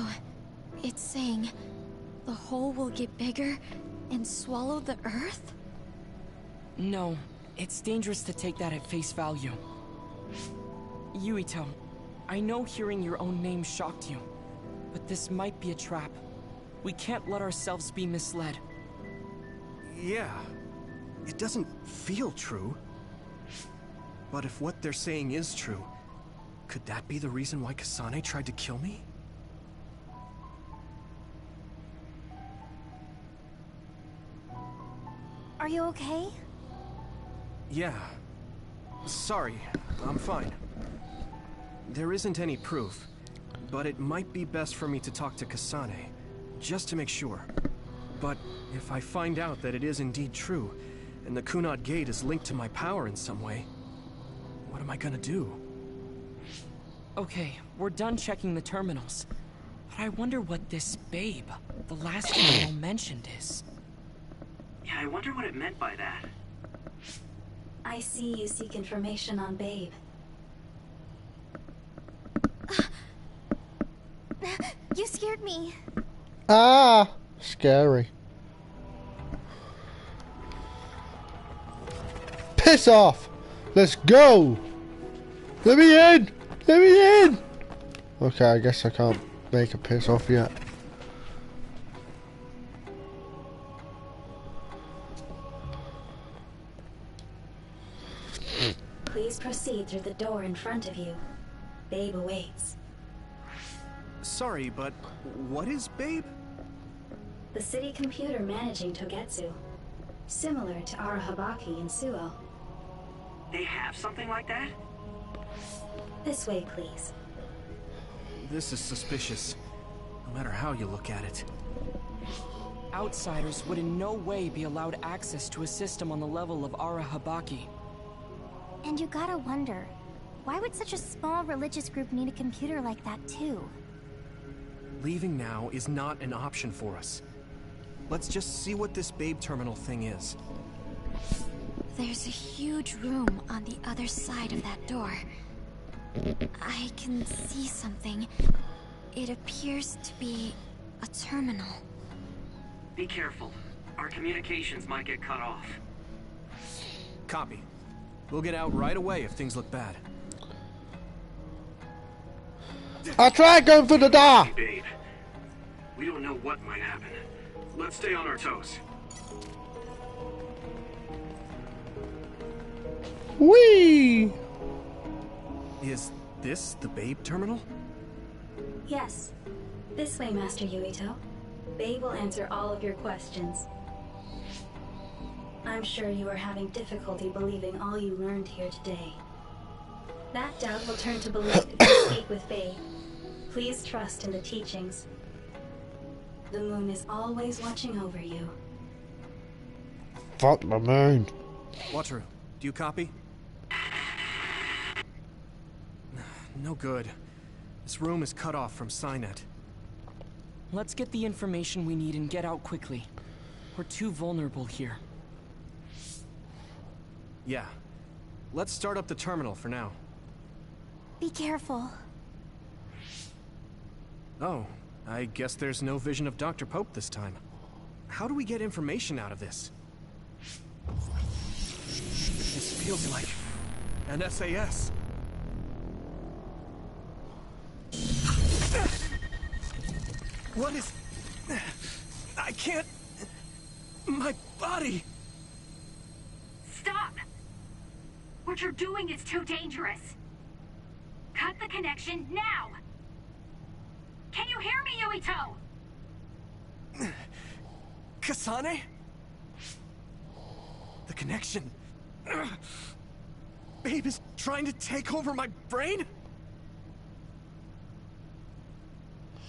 it's saying the hole will get bigger and swallow the Earth? No, it's dangerous to take that at face value. Yuito, I know hearing your own name shocked you, but this might be a trap. We can't let ourselves be misled. Yeah, it doesn't feel true. But if what they're saying is true, could that be the reason why Kasane tried to kill me? Are you okay? Yeah. Sorry, I'm fine. There isn't any proof, but it might be best for me to talk to Kasane, just to make sure. But if I find out that it is indeed true, and the Kunad Gate is linked to my power in some way, what am I gonna do? Okay, we're done checking the terminals. But I wonder what this babe, the last terminal mentioned, is. Yeah, I wonder what it meant by that. I see you seek information on Babe. You scared me. Ah, scary. Piss off! Let's go! Let me in! Let me in! Okay, I guess I can't make a piss off yet. Please proceed through the door in front of you. Babe awaits. Sorry, but what is Babe? The city computer managing Togetsu. Similar to Arahabaki in Suo. They have something like that? This way, please. This is suspicious, no matter how you look at it. Outsiders would in no way be allowed access to a system on the level of Arahabaki. And you gotta wonder, why would such a small religious group need a computer like that too? leaving now is not an option for us. Let's just see what this babe terminal thing is. There's a huge room on the other side of that door. I can see something. It appears to be a terminal. Be careful. Our communications might get cut off. Copy. We'll get out right away if things look bad. I tried going for the door! Hey, babe. We don't know what might happen. Let's stay on our toes. Whee! Is this the babe terminal? Yes. This way, Master Yuito. Babe will answer all of your questions. I'm sure you are having difficulty believing all you learned here today. That doubt will turn to belief if you speak with Babe. Please trust in the teachings. The moon is always watching over you. Fuck the moon. Wataru, do you copy? No good. This room is cut off from Cynet. Let's get the information we need and get out quickly. We're too vulnerable here. Yeah. Let's start up the terminal for now. Be careful. Oh, I guess there's no vision of Dr. Pope this time. How do we get information out of this? This feels like an SAS. What is... I can't... My body... Stop! What you're doing is too dangerous. Cut the connection now! Can you hear me, Yuito? Kasane? The connection... Babe is trying to take over my brain?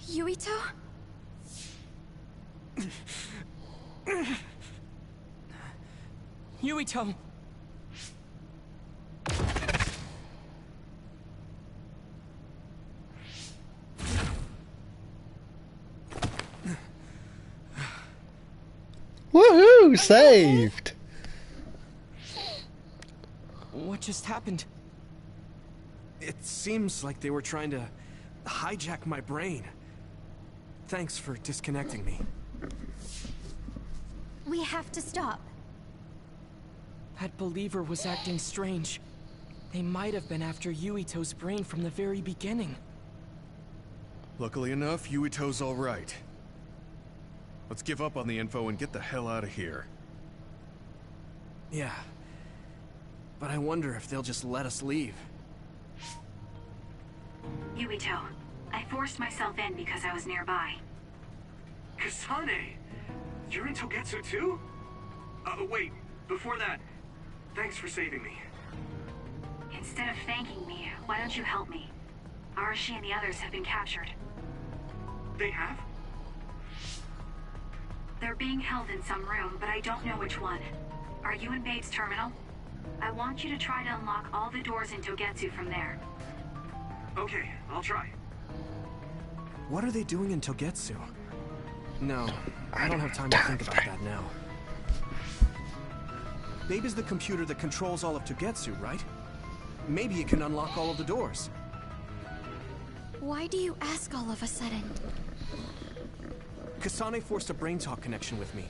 Yuito? Yuito! Woohoo! Saved! What just happened? It seems like they were trying to hijack my brain. Thanks for disconnecting me. We have to stop. That believer was acting strange. They might have been after Yuito's brain from the very beginning. Luckily enough, Yuito's all right. Let's give up on the info and get the hell out of here. Yeah. But I wonder if they'll just let us leave. Yuito, I forced myself in because I was nearby. Kasane! You're in Togetsu too? Wait, before that, thanks for saving me. Instead of thanking me, why don't you help me? Arashi and the others have been captured. They have? They're being held in some room, but I don't know which one. Are you in Babe's terminal? I want you to try to unlock all the doors in Togetsu from there. Okay, I'll try. What are they doing in Togetsu? No, I don't have time to think about that now. Babe is the computer that controls all of Togetsu, right? Maybe it can unlock all of the doors. Why do you ask all of a sudden? Kasane forced a brain talk connection with me.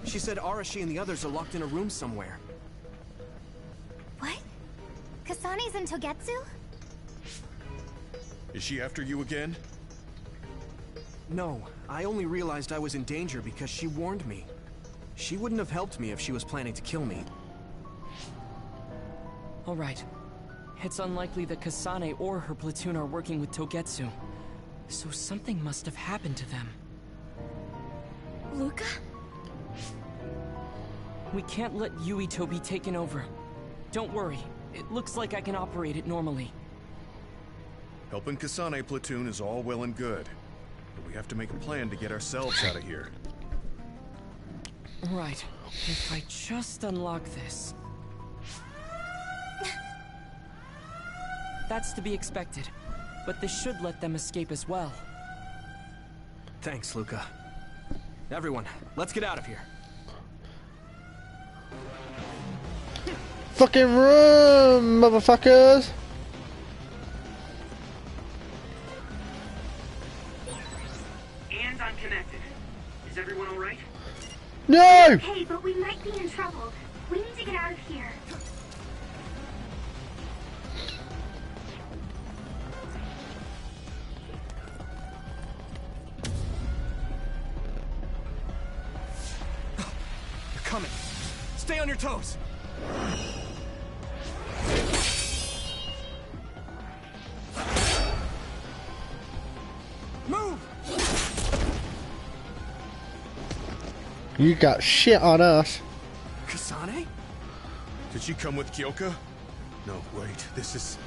She said Arashi and the others are locked in a room somewhere. What? Kasane's in Togetsu? Is she after you again? No, I only realized I was in danger because she warned me. She wouldn't have helped me if she was planning to kill me. Alright. It's unlikely that Kasane or her platoon are working with Togetsu. So something must have happened to them. Luca? We can't let Yuito be taken over. Don't worry. It looks like I can operate it normally. Helping Kasane platoon is all well and good, but we have to make a plan to get ourselves out of here. Right. If I just unlock this... That's to be expected, but this should let them escape as well. Thanks, Luca. Everyone, let's get out of here. Fucking run, motherfuckers! And I'm connected. Is everyone alright? No! Okay, but we might be in trouble. We need to get out of here. They're coming. Stay on your toes. Move! You got shit on us. Kasane? Did she come with Kyoka? No, wait, this is...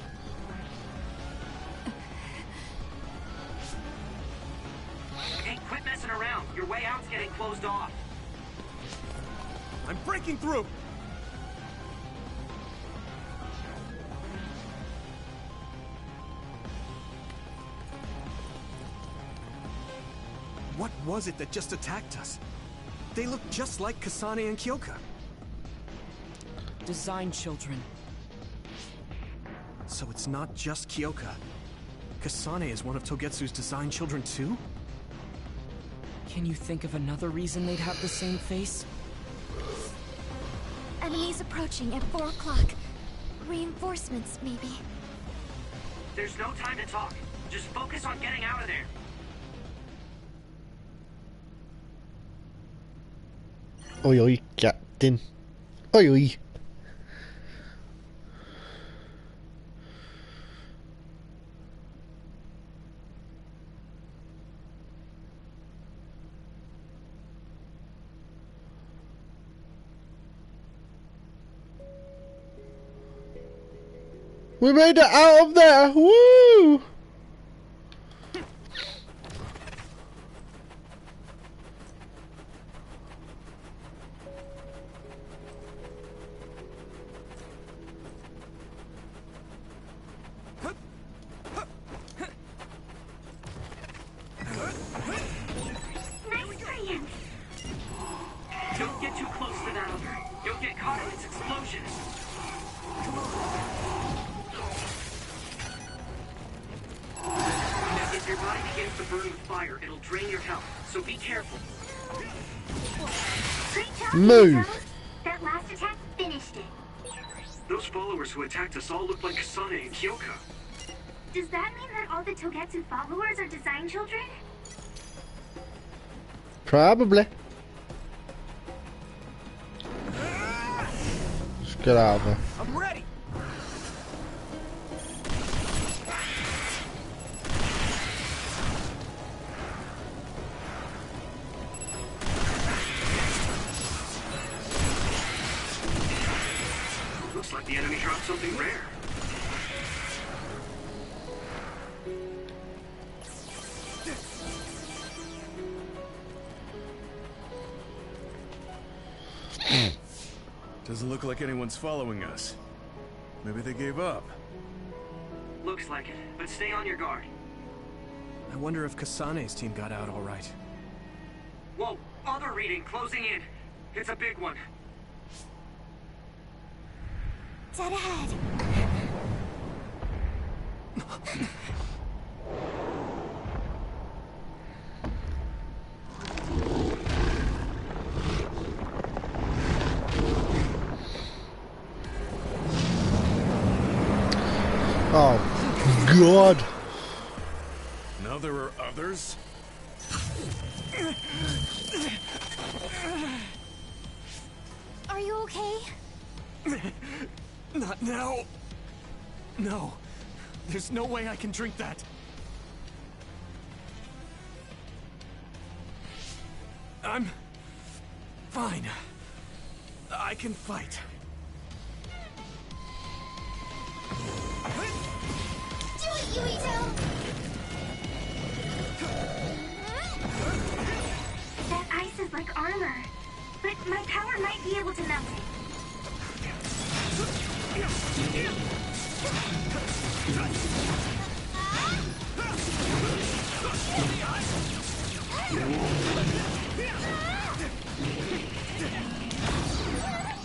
Hey, quit messing around. Your way out's getting closed off. I'm breaking through! What was it that just attacked us? They look just like Kasane and Kyoka. Design children. So it's not just Kyoka. Kasane is one of Togetsu's design children too? Can you think of another reason they'd have the same face? Enemies approaching at 4 o'clock. Reinforcements, maybe. There's no time to talk. Just focus on getting out of there. Oi, oi, Captain. Oi, oi. We made it out of there! Woo! Don't get too close to that other. You'll get caught in its explosion. Now, if your body begins to burn with fire, it'll drain your health. So be careful. Great job, Move. Yuito. That last attack finished it. Those followers who attacked us all look like Kasane and Kyoka. Does that mean that all the Togetsu followers are design children? Probably. Let's get out of there. I'm ready! Looks like the enemy dropped something rare. Doesn't look like anyone's following us. Maybe they gave up. Looks like it, but stay on your guard. I wonder if Kasane's team got out all right. Whoa, other reading closing in. It's a big one. Dead ahead. Oh, God. Now there are others? Are you okay? Not now. No. There's no way I can drink that. I'm fine. I can fight. Do it, Yuito! That ice is like armor, but my power might be able to melt it.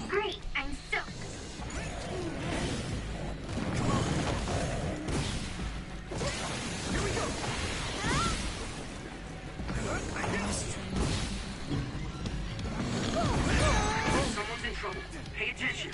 Great, I'm soaked. Someone's in trouble. Pay attention.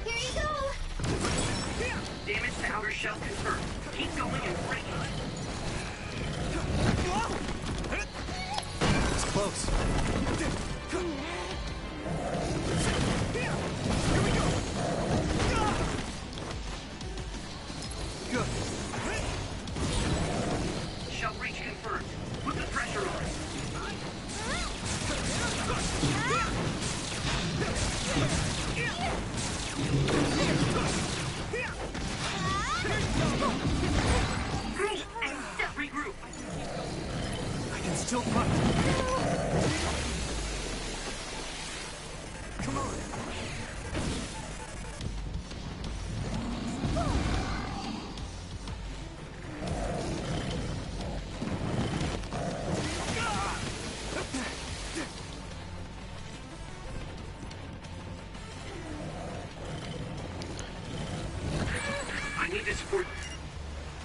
Here you go. Damage to outer shell confirmed. Keep going and break it. It's close. Good. Shell breach confirmed. Put the pressure on. Great, I'm soaked. Regroup. I can still fight. Come on. I need to support.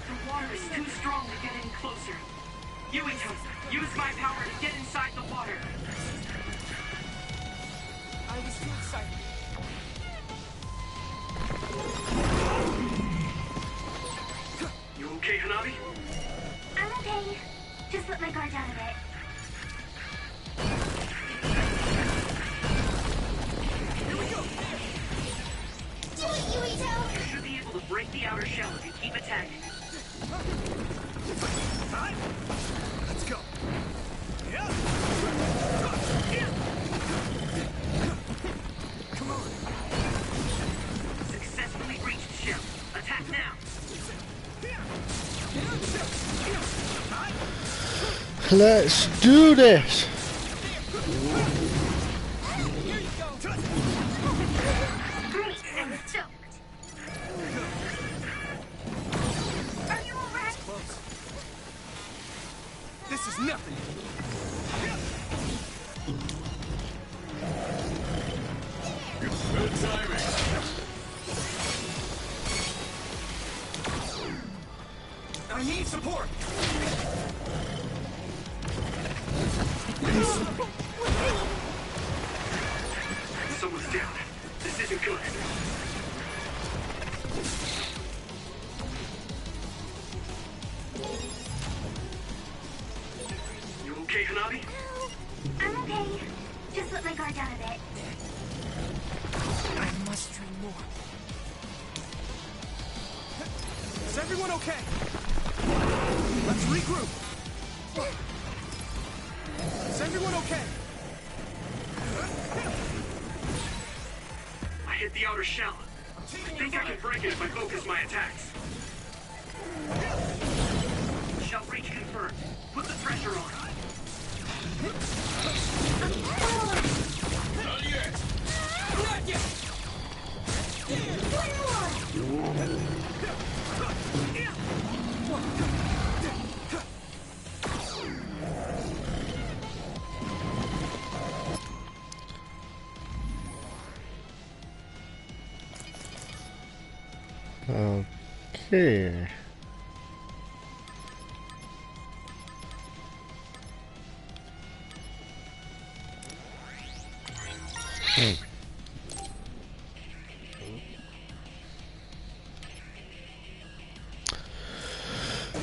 The water is too strong to get any closer. Yuito, use my power to get inside the water. I was too excited. You okay, Hanabi? I'm okay. Just let my guard down a bit. Here we go. Do it, Yuito! You should be able to break the outer shell if you keep attacking. Let's go. Come on. Successfully breached shell. Attack now. Let's do this. Great, I'm soaked. Are you alright? Close. This is nothing. Good timing. I need support. Someone's down. This isn't good. You okay, Hanabi? I'm okay. Just let my guard down a bit. I must train more. Is everyone okay? Let's regroup. Is everyone okay? I hit the outer shell. I think I can break it if I focus my attacks. Shell breach confirmed. Put the pressure on. Not yet. Not yet. Okay.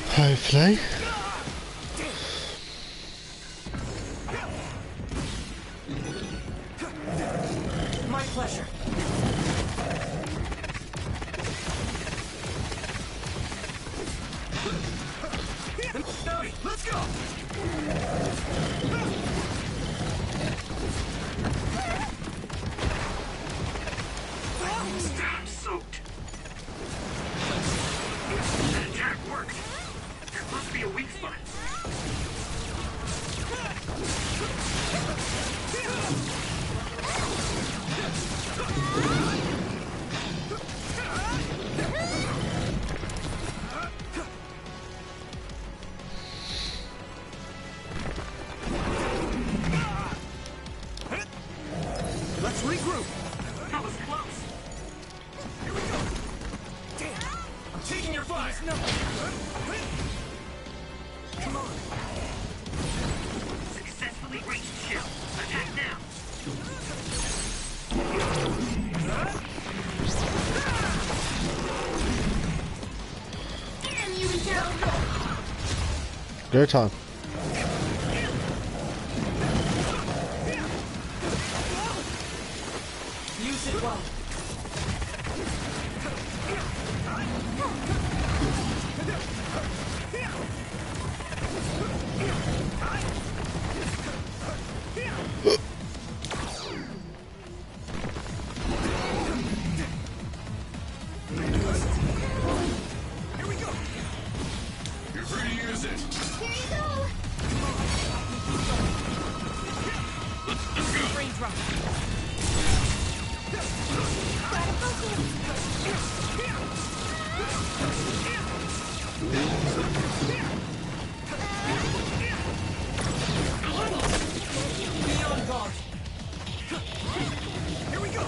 Hopefully. My pleasure. Let's go. Let's regroup. That was close. Here we go. Damn. I'm taking your fire. No. Come on. Successfully reached shell. Attack now. Damn you, Joe! Go time. Use it well. Here we go. You're free to use it. Here you go! Let's go. Raindrop. Gotta focus! Beyond guard. Here we go.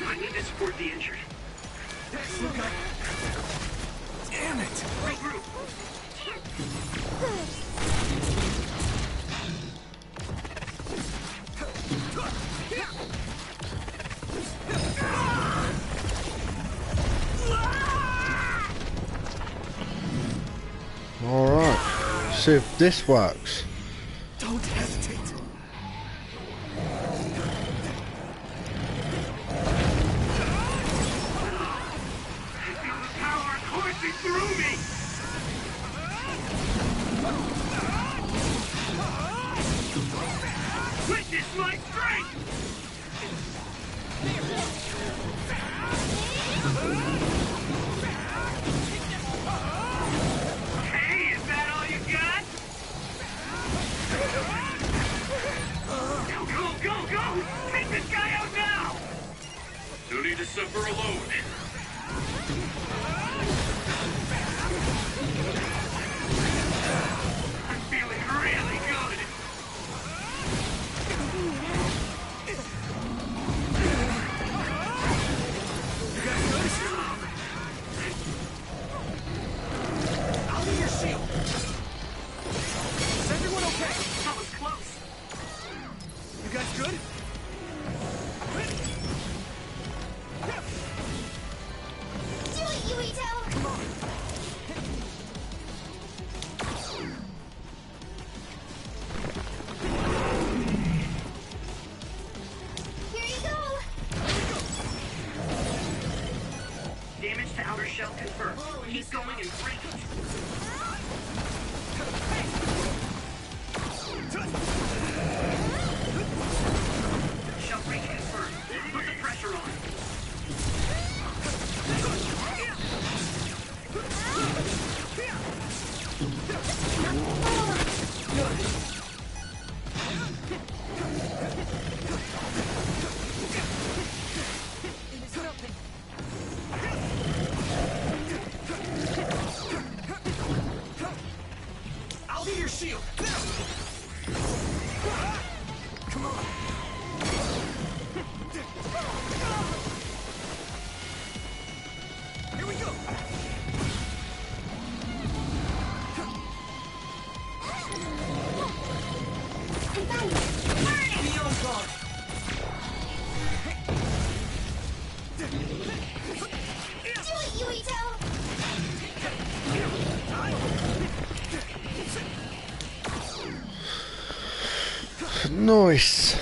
I need to support the injured. Damn it. Regroup. Alright. See if this works. Don't hesitate. I feel the power coursing through me. Witness my strength. Hey, is that all you got? Go, go, go! Take this guy out now! No need to suffer alone. I'm feeling really good. I'll be your shield. Is everyone okay? That was close. You guys good? Do it, Yuito! Come on. Here you go! Damage to outer shell confirmed. Keep going and break it. Shell break confirmed. Put the pressure on. I'll be your shield. Come on. Here we go. Beyond guard. Do it, Yuito! Nice.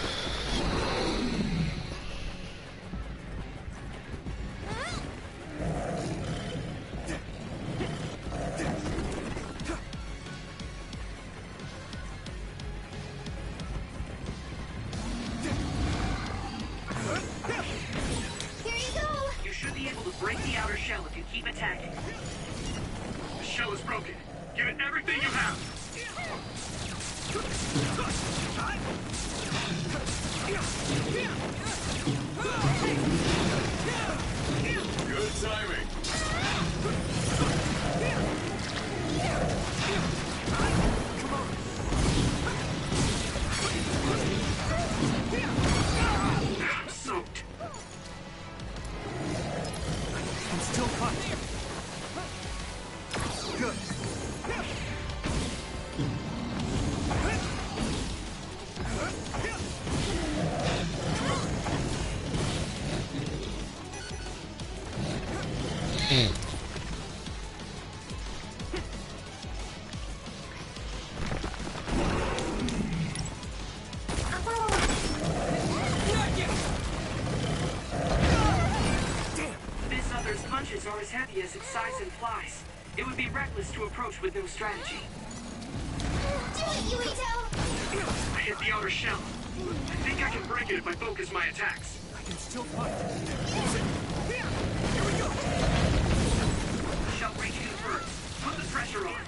Here you go! You should be able to break the outer shell if you keep attacking. The shell is broken. Give it everything you have. Good timing. I'm soaked. I'm still cut. Good. This other's punches are as heavy as its size implies. It would be reckless to approach with no strategy. Do it, Yuito! I hit the outer shell. I think I can break it if I focus my attacks. I can still fight. Shell breach confirmed. Put the pressure on.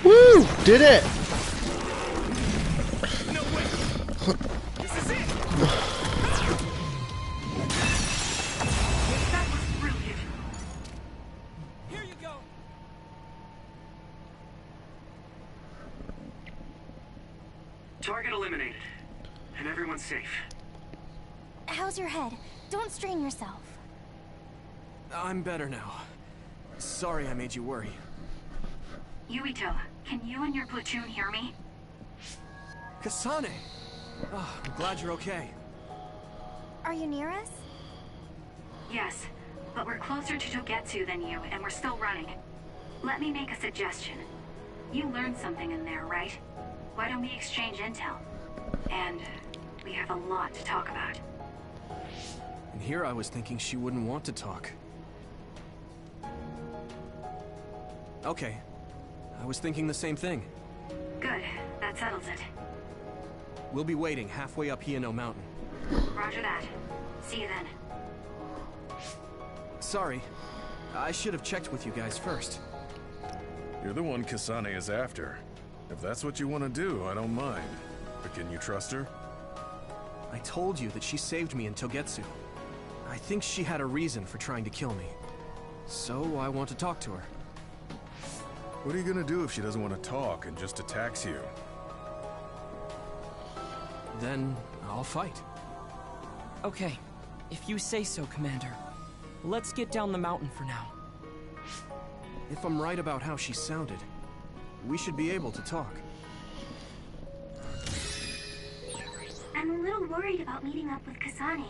Woo! Did it! No way. This is it. That was brilliant. Here you go. Target eliminated. And everyone's safe. How's your head? Don't strain yourself. I'm better now. Sorry I made you worry. Yuito, can you and your platoon hear me? Kasane! Oh, I'm glad you're okay. Are you near us? Yes, but we're closer to Togetsu than you, and we're still running. Let me make a suggestion. You learned something in there, right? Why don't we exchange intel? And we have a lot to talk about. And here I was thinking she wouldn't want to talk. Okay. I was thinking the same thing. Good, that settles it. We'll be waiting halfway up Hino Mountain. Roger that. See you then. Sorry. I should have checked with you guys first. You're the one Kasane is after. If that's what you want to do, I don't mind. But can you trust her? I told you that she saved me in Togetsu. I think she had a reason for trying to kill me. So I want to talk to her. What are you gonna do if she doesn't want to talk and just attacks you? Then I'll fight. Okay, if you say so, Commander. Let's get down the mountain for now. If I'm right about how she sounded, we should be able to talk. I'm a little worried about meeting up with Kasane.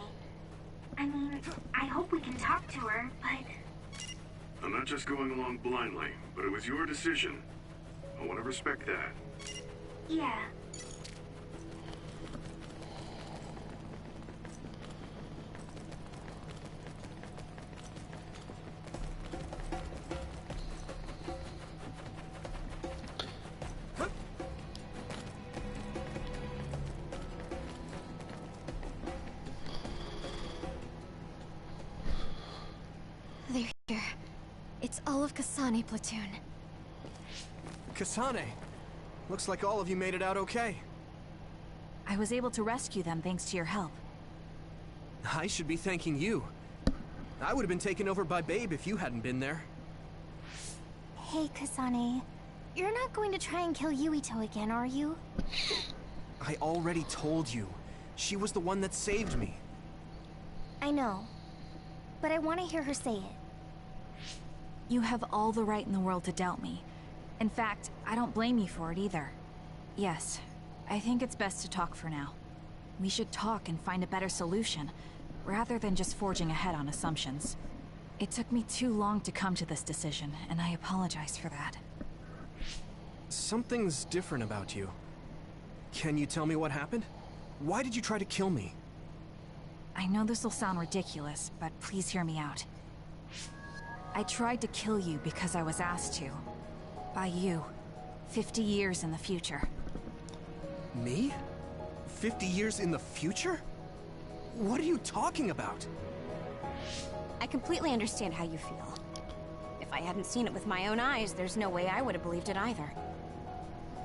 I mean, I hope we can talk to her, but... I'm not just going along blindly, but it was your decision. I want to respect that. yeah. They're here. It's all of Kasane platoon. Kasane! Looks like all of you made it out okay. I was able to rescue them thanks to your help. I should be thanking you. I would have been taken over by Babe if you hadn't been there. Hey, Kasane. You're not going to try and kill Yuito again, are you? I already told you. She was the one that saved me. I know. But I want to hear her say it. You have all the right in the world to doubt me. In fact, I don't blame you for it either. Yes, I think it's best to talk for now. We should talk and find a better solution, rather than just forging ahead on assumptions. It took me too long to come to this decision, and I apologize for that. Something's different about you. Can you tell me what happened? Why did you try to kill me? I know this will sound ridiculous, but please hear me out. I tried to kill you because I was asked to. By you. 50 years in the future. Me? 50 years in the future? What are you talking about? I completely understand how you feel. If I hadn't seen it with my own eyes, there's no way I would have believed it either.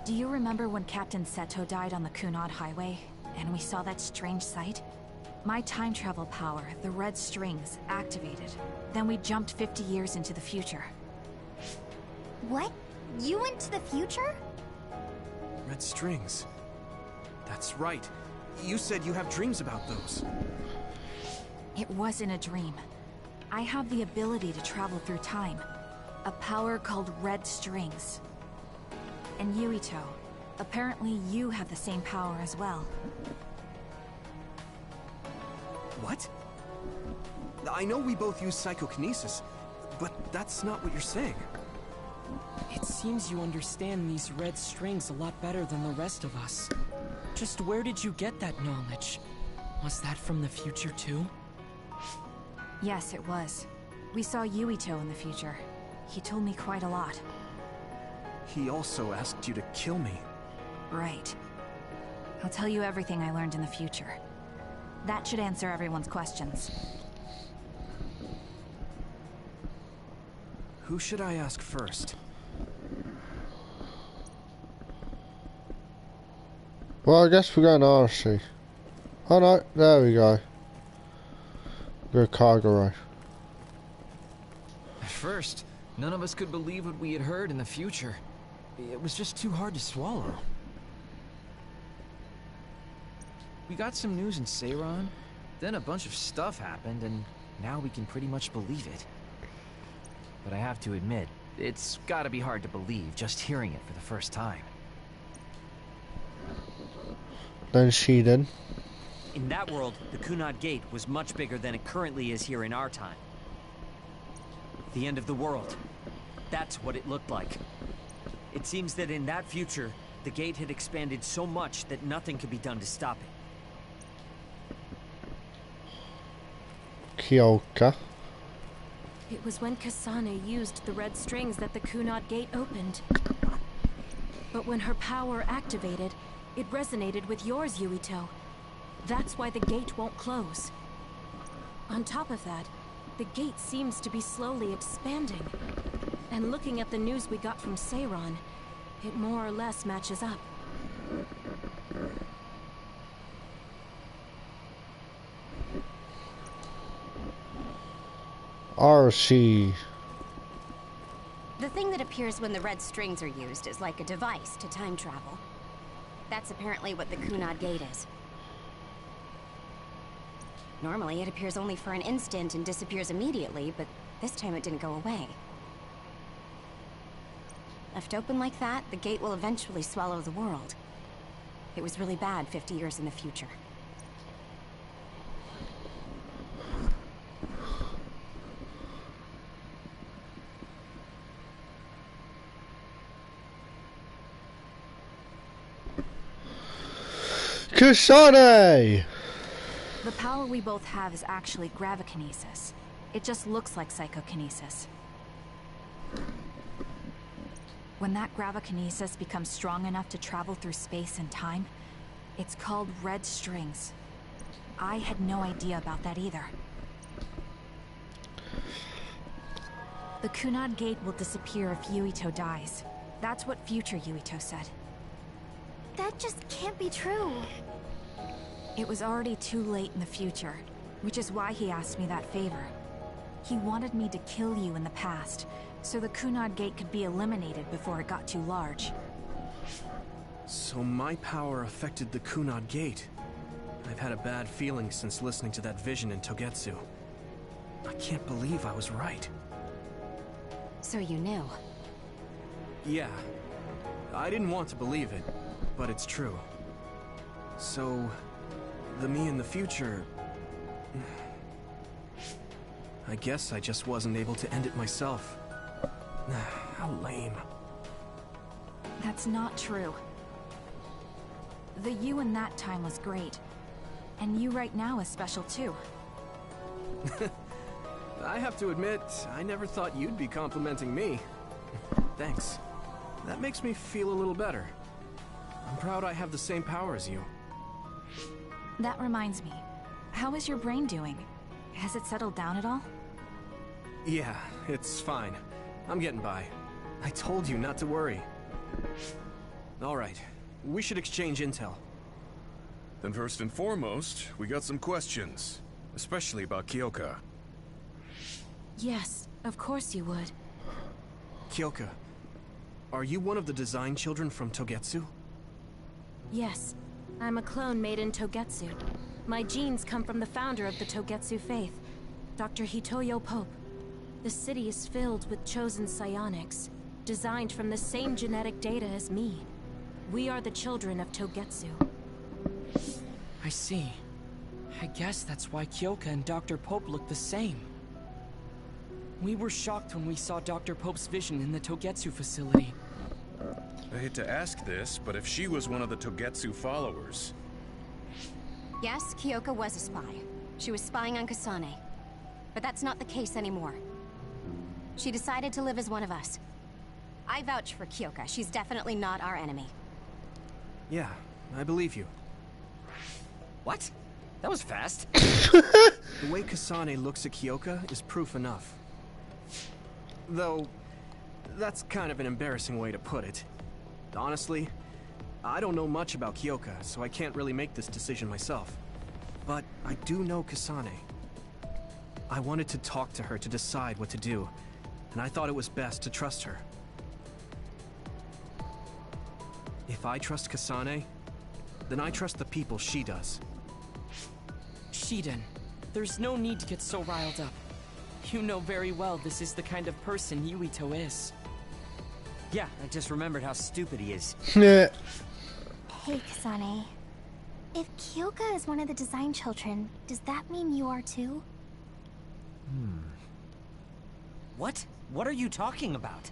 Do you remember when Captain Seto died on the Kunad Highway, and we saw that strange sight? My time travel power, the red strings, activated. Then we jumped 50 years into the future. What? You went to the future? Red strings. That's right. You said you have dreams about those. It wasn't a dream. I have the ability to travel through time. A power called red strings. And Yuito, apparently you have the same power as well. What? I know we both use psychokinesis, but that's not what you're saying. It seems you understand these red strings a lot better than the rest of us. Just where did you get that knowledge? Was that from the future too? Yes, it was. We saw Yuito in the future. He told me quite a lot. He also asked you to kill me. Right. I'll tell you everything I learned in the future. That should answer everyone's questions. Who should I ask first? Well, I guess we're going to RC. Oh no, there we go. Go cargo. At first, none of us could believe what we had heard in the future. It was just too hard to swallow. We got some news in Seiran, then a bunch of stuff happened, and now we can pretty much believe it. But I have to admit, it's gotta be hard to believe just hearing it for the first time. Then she did. In that world, the Kunad Gate was much bigger than it currently is here in our time. The end of the world. That's what it looked like. It seems that in that future, the gate had expanded so much that nothing could be done to stop it. Kyoka. It was when Kasane used the red strings that the Kunad Gate opened. But when her power activated, it resonated with yours, Yuito. That's why the gate won't close. On top of that, the gate seems to be slowly expanding. And looking at the news we got from Seiran, it more or less matches up. RC. The thing that appears when the red strings are used is like a device to time travel. That's apparently what the Kunad Gate is. Normally, it appears only for an instant and disappears immediately, but this time it didn't go away. Left open like that, the gate will eventually swallow the world. It was really bad 50 years in the future. Kasane! The power we both have is actually gravikinesis. It just looks like psychokinesis. When that gravikinesis becomes strong enough to travel through space and time, it's called red strings. I had no idea about that either. The Kunad Gate will disappear if Yuito dies. That's what future Yuito said. That just can't be true. It was already too late in the future, which is why he asked me that favor. He wanted me to kill you in the past, so the Kunad Gate could be eliminated before it got too large. So my power affected the Kunad Gate. I've had a bad feeling since listening to that vision in Togetsu. I can't believe I was right. So you knew. Yeah. I didn't want to believe it, but it's true. So, the me in the future... I guess I just wasn't able to end it myself. How lame. That's not true. The you in that time was great. And you right now is special too. I have to admit, I never thought you'd be complimenting me. Thanks. That makes me feel a little better. I'm proud I have the same power as you. That reminds me. How is your brain doing? Has it settled down at all? Yeah, it's fine. I'm getting by. I told you not to worry. Alright, we should exchange intel. Then first and foremost, we got some questions. Especially about Kyoka. Yes, of course you would. Kyoka, are you one of the design children from Togetsu? Yes, I'm a clone made in Togetsu. My genes come from the founder of the Togetsu faith, Dr. Hitoyo Pope. The city is filled with chosen psionics, designed from the same genetic data as me. We are the children of Togetsu. I see. I guess that's why Kyoka and Dr. Pope look the same. We were shocked when we saw Dr. Pope's vision in the Togetsu facility. I hate to ask this, but if she was one of the Togetsu followers... Yes, Kyoka was a spy. She was spying on Kasane. But that's not the case anymore. She decided to live as one of us. I vouch for Kyoka. She's definitely not our enemy. Yeah, I believe you. What? That was fast. The way Kasane looks at Kyoka is proof enough. Though, that's kind of an embarrassing way to put it. Honestly, I don't know much about Kyoka, so I can't really make this decision myself. But I do know Kasane. I wanted to talk to her to decide what to do, and I thought it was best to trust her. If I trust Kasane, then I trust the people she does. Shiden, there's no need to get so riled up. You know very well this is the kind of person Yuito is. Yeah, I just remembered how stupid he is. Hey, Kasane. If Kyoka is one of the design children, does that mean you are too? What? What are you talking about?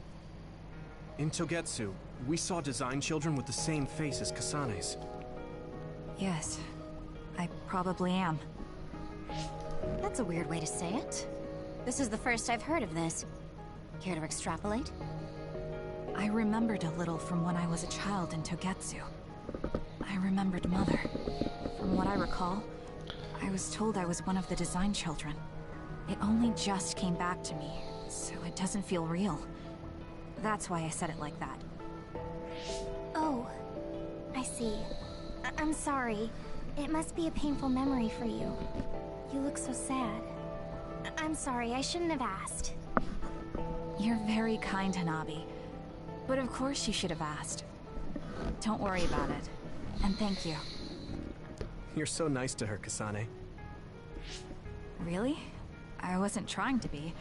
In Togetsu, we saw design children with the same face as Kasane's. Yes, I probably am. That's a weird way to say it. This is the first I've heard of this. Care to extrapolate? I remembered a little from when I was a child in Togetsu. I remembered Mother. From what I recall, I was told I was one of the design children. It only just came back to me, so it doesn't feel real. That's why I said it like that. Oh, I see. I'm sorry. It must be a painful memory for you. You look so sad. I'm sorry, I shouldn't have asked. You're very kind, Hanabi. But of course you should have asked. Don't worry about it. And thank you. You're so nice to her, Kasane. Really? I wasn't trying to be.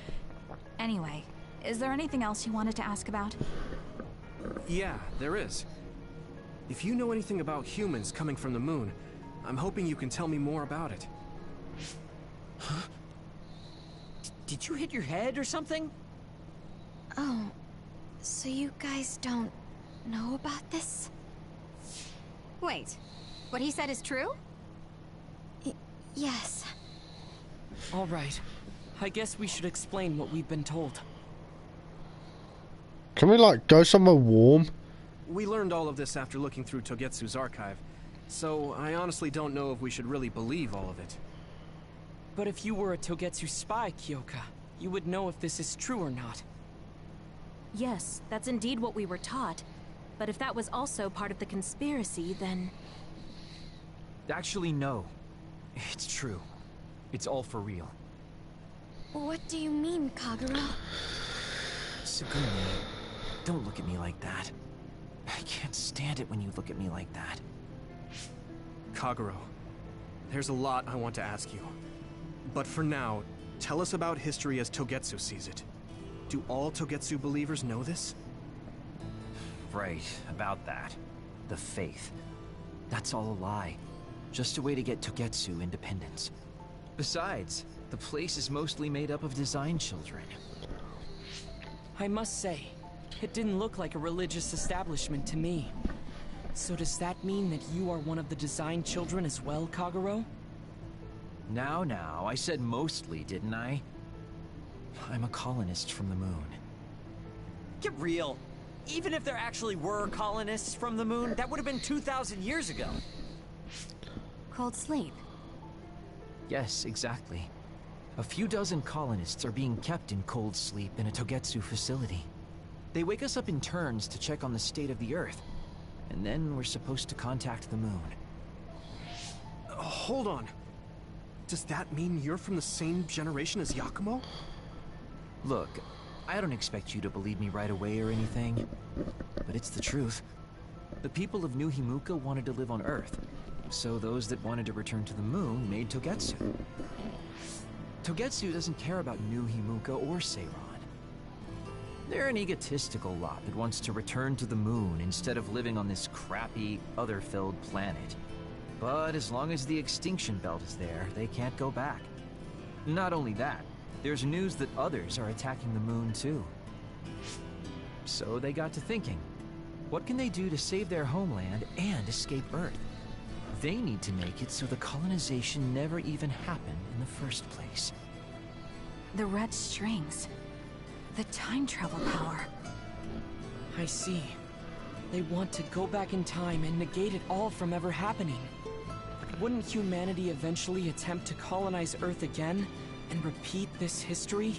Anyway, is there anything else you wanted to ask about? Yeah, there is. If you know anything about humans coming from the moon, I'm hoping you can tell me more about it. Huh? Did you hit your head or something? Oh, so you guys don't know about this? Wait, what he said is true? Yes. All right. I guess we should explain what we've been told. Can we, like, go somewhere warm? We learned all of this after looking through Togetsu's archive, so I honestly don't know if we should really believe all of it. But if you were a Togetsu spy, Kyoka, you would know if this is true or not. Yes, that's indeed what we were taught. But if that was also part of the conspiracy, then... Actually, no. It's true. It's all for real. What do you mean, Kagura? Sugumi, don't look at me like that. I can't stand it when you look at me like that. Kaguro, there's a lot I want to ask you. But for now, tell us about history as Togetsu sees it. Do all Togetsu believers know this? Right, about that. The faith. That's all a lie. Just a way to get Togetsu independence. Besides, the place is mostly made up of design children. I must say, it didn't look like a religious establishment to me. So does that mean that you are one of the design children as well, Kaguro? Now, I said mostly, didn't I? I'm a colonist from the moon. Get real. Even if there actually were colonists from the moon, that would have been 2,000 years ago. Cold sleep. Yes, exactly. A few dozen colonists are being kept in cold sleep in a Togetsu facility. They wake us up in turns to check on the state of the Earth, and then we're supposed to contact the moon. Hold on. Does that mean you're from the same generation as Yakumo? Look, I don't expect you to believe me right away or anything, but it's the truth. The people of New Himuka wanted to live on Earth, so those that wanted to return to the moon made Togetsu. Togetsu doesn't care about New Himuka or Seiran. They're an egotistical lot that wants to return to the moon instead of living on this crappy, other-filled planet. But as long as the extinction belt is there, they can't go back. Not only that, there's news that others are attacking the moon too. So they got to thinking, what can they do to save their homeland and escape Earth? They need to make it so the colonization never even happened in the first place. The red strings. The time travel power. I see. They want to go back in time and negate it all from ever happening. Wouldn't humanity eventually attempt to colonize Earth again and repeat this history?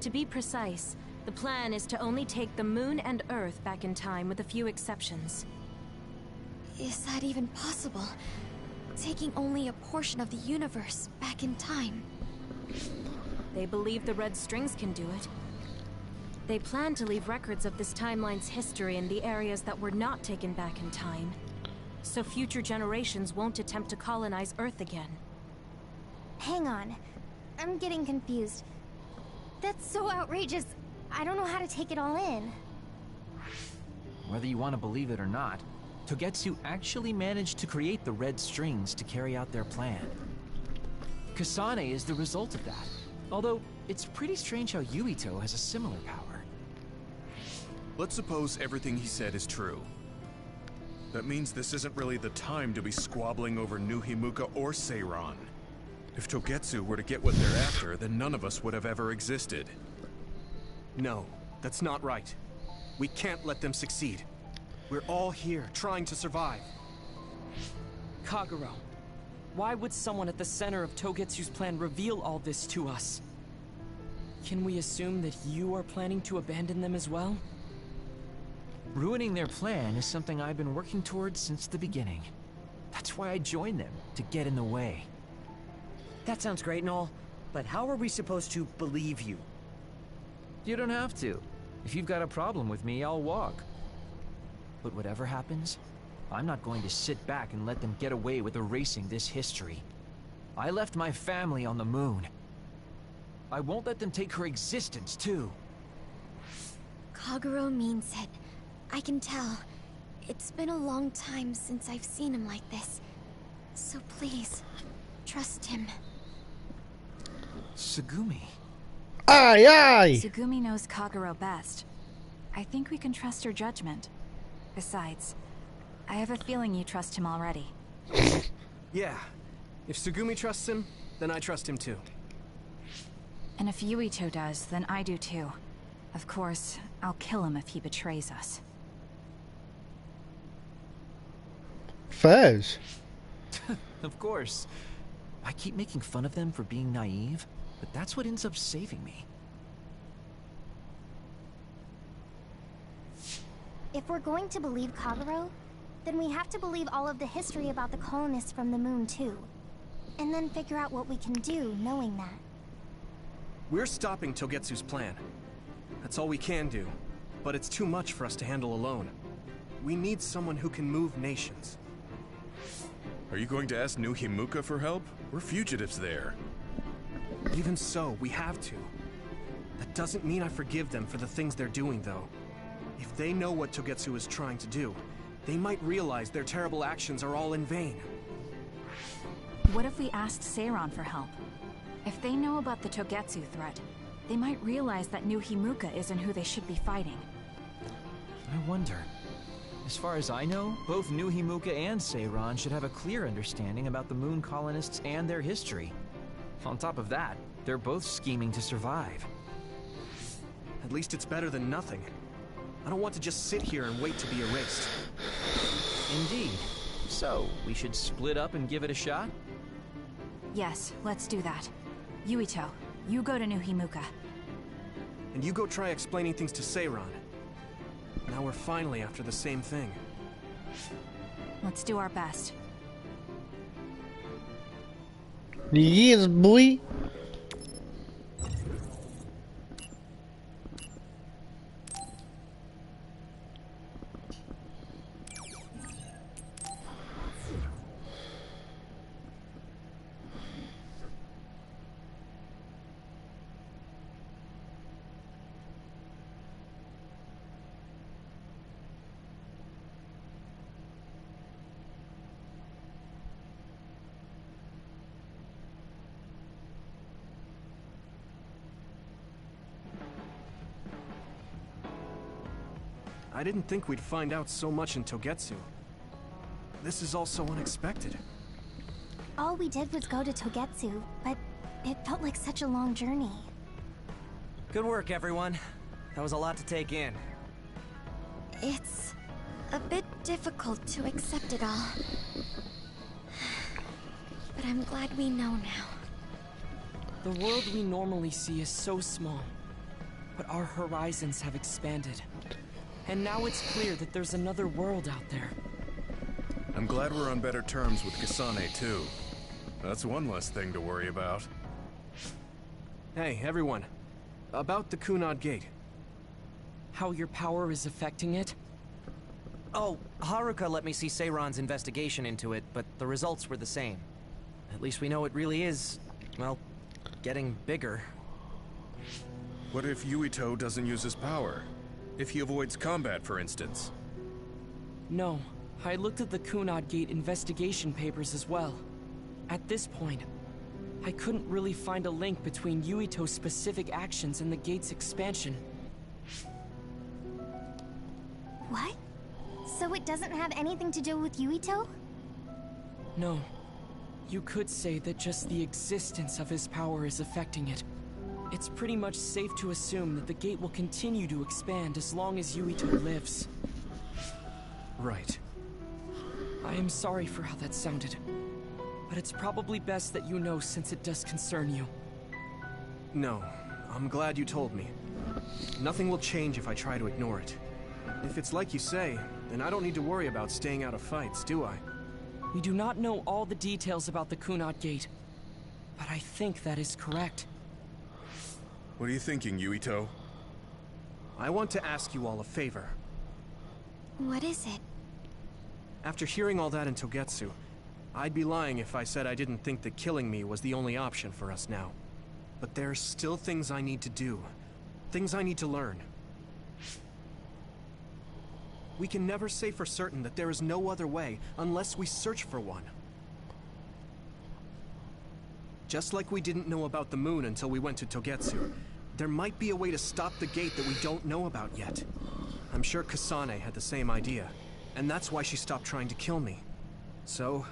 To be precise, the plan is to only take the moon and Earth back in time with a few exceptions. Is that even possible? Taking only a portion of the universe back in time. They believe the red strings can do it. They plan to leave records of this timeline's history in the areas that were not taken back in time, so future generations won't attempt to colonize Earth again. Hang on. I'm getting confused. That's so outrageous. I don't know how to take it all in. Whether you want to believe it or not, Togetsu actually managed to create the red strings to carry out their plan. Kasane is the result of that, although it's pretty strange how Yuito has a similar power. Let's suppose everything he said is true. That means this isn't really the time to be squabbling over New Himuka or Seiran. If Togetsu were to get what they're after, then none of us would have ever existed. No, that's not right. We can't let them succeed. We're all here, trying to survive. Kagero, why would someone at the center of Togetsu's plan reveal all this to us? Can we assume that you are planning to abandon them as well? Ruining their plan is something I've been working towards since the beginning. That's why I joined them, to get in the way. That sounds great and all, but how are we supposed to believe you? You don't have to. If you've got a problem with me, I'll walk. But whatever happens, I'm not going to sit back and let them get away with erasing this history. I left my family on the moon. I won't let them take her existence, too. Kagero means it. I can tell. It's been a long time since I've seen him like this. So please, trust him. Tsugumi. Aye, aye! Tsugumi knows Kagero best. I think we can trust her judgment. Besides, I have a feeling you trust him already. Yeah. If Tsugumi trusts him, then I trust him too. And if Yuito does, then I do too. Of course, I'll kill him if he betrays us. Fairs. Of course. I keep making fun of them for being naive, but that's what ends up saving me. If we're going to believe Kagero, then we have to believe all of the history about the colonists from the moon too. And then figure out what we can do knowing that. We're stopping Togetsu's plan. That's all we can do. But it's too much for us to handle alone. We need someone who can move nations. Are you going to ask New Himuka for help? We're fugitives there. Even so, we have to. That doesn't mean I forgive them for the things they're doing, though. If they know what Togetsu is trying to do, they might realize their terrible actions are all in vain. What if we asked Seiran for help? If they know about the Togetsu threat, they might realize that New Himuka isn't who they should be fighting. I wonder. As far as I know, both New Himuka and Seiran should have a clear understanding about the moon colonists and their history. On top of that, they're both scheming to survive. At least it's better than nothing. I don't want to just sit here and wait to be erased. Indeed. So, we should split up and give it a shot? Yes, let's do that. Yuito, you go to New Himuka. And you go try explaining things to Seiran. Now we're finally after the same thing. Let's do our best. Yes, boy. I didn't think we'd find out so much in Togetsu. This is all so unexpected. All we did was go to Togetsu, but it felt like such a long journey. Good work, everyone. That was a lot to take in. It's a bit difficult to accept it all. But I'm glad we know now. The world we normally see is so small, but our horizons have expanded. And now it's clear that there's another world out there. I'm glad we're on better terms with Kasane, too. That's one less thing to worry about. Hey, everyone. About the Kunad Gate. How your power is affecting it? Oh, Haruka let me see Seiran's investigation into it, but the results were the same. At least we know it really is, well, getting bigger. What if Yuito doesn't use his power? If he avoids combat, for instance? No. I looked at the Kunad Gate investigation papers as well. At this point, I couldn't really find a link between Yuito's specific actions and the gate's expansion. What? So it doesn't have anything to do with Yuito? No. You could say that just the existence of his power is affecting it. It's pretty much safe to assume that the gate will continue to expand as long as Yuito lives. Right. I am sorry for how that sounded, but it's probably best that you know since it does concern you. No, I'm glad you told me. Nothing will change if I try to ignore it. If it's like you say, then I don't need to worry about staying out of fights, do I? We do not know all the details about the Kunad Gate, but I think that is correct. What are you thinking, Yuito? I want to ask you all a favor. What is it? After hearing all that in Togetsu, I'd be lying if I said I didn't think that killing me was the only option for us now. But there's still things I need to do. Things I need to learn. We can never say for certain that there is no other way unless we search for one. Just like we didn't know about the moon until we went to Togetsu, there might be a way to stop the gate that we don't know about yet. I'm sure Kasane had the same idea, and that's why she stopped trying to kill me. So,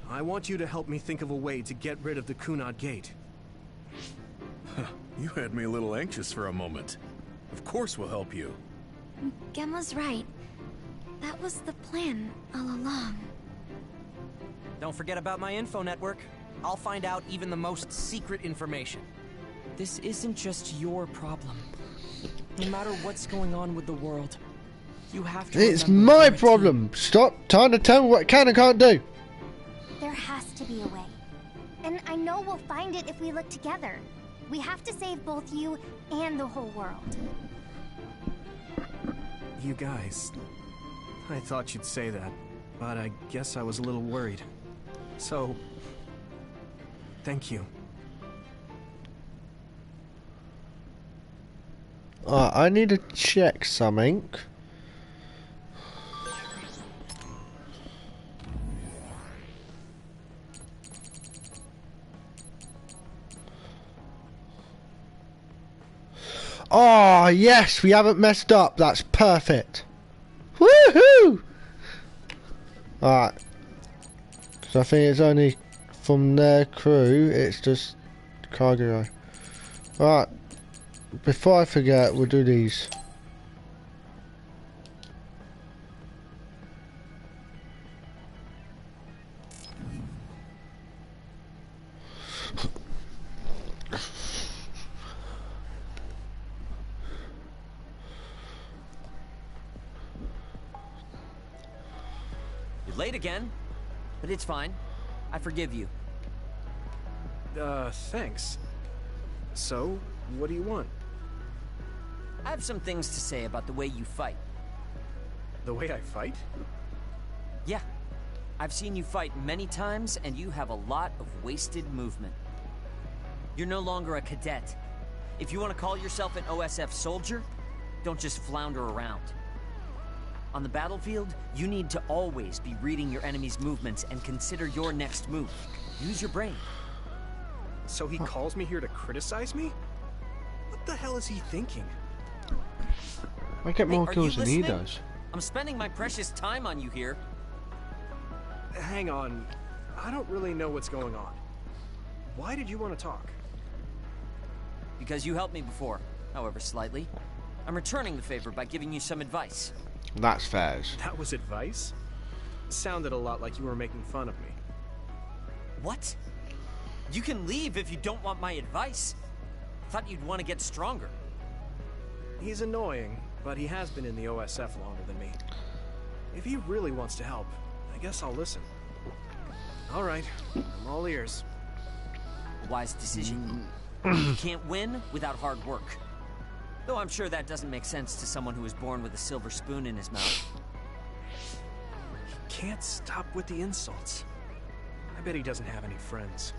I want you to help me think of a way to get rid of the Kunad Gate. You had me a little anxious for a moment. Of course we'll help you. Gemma's right. That was the plan all along. Don't forget about my info network. I'll find out even the most secret information. This isn't just your problem. No matter what's going on with the world, you have to. It's my problem. Stop trying to tell me what I can and can't do. There has to be a way. And I know we'll find it if we look together. We have to save both you and the whole world. You guys... I thought you'd say that, but I guess I was a little worried. So... thank you. I need to check something. Oh, yes, we haven't messed up. That's perfect. Woohoo! Alright. So I think it's only from their crew, it's just cargo. Alright. Before I forget, we'll do these. Late again, but it's fine. I forgive you. Thanks. So, what do you want? I have some things to say about the way you fight. The way I fight? Yeah. I've seen you fight many times, and you have a lot of wasted movement. You're no longer a cadet. If you want to call yourself an OSF soldier, don't just flounder around. On the battlefield, you need to always be reading your enemy's movements and consider your next move. Use your brain. So he calls me here to criticize me? What the hell is he thinking? I get more kills than he listening? does. I'm spending my precious time on you here. Hang on. I don't really know what's going on. Why did you want to talk? Because you helped me before, however slightly. I'm returning the favor by giving you some advice. That's fair. That was advice? Sounded a lot like you were making fun of me. What? You can leave if you don't want my advice. Thought you'd want to get stronger. He's annoying, but he has been in the OSF longer than me. If he really wants to help, I guess I'll listen. All right, I'm all ears. Wise decision. You can't win without hard work. Though I'm sure that doesn't make sense to someone who was born with a silver spoon in his mouth. He can't stop with the insults. I bet he doesn't have any friends.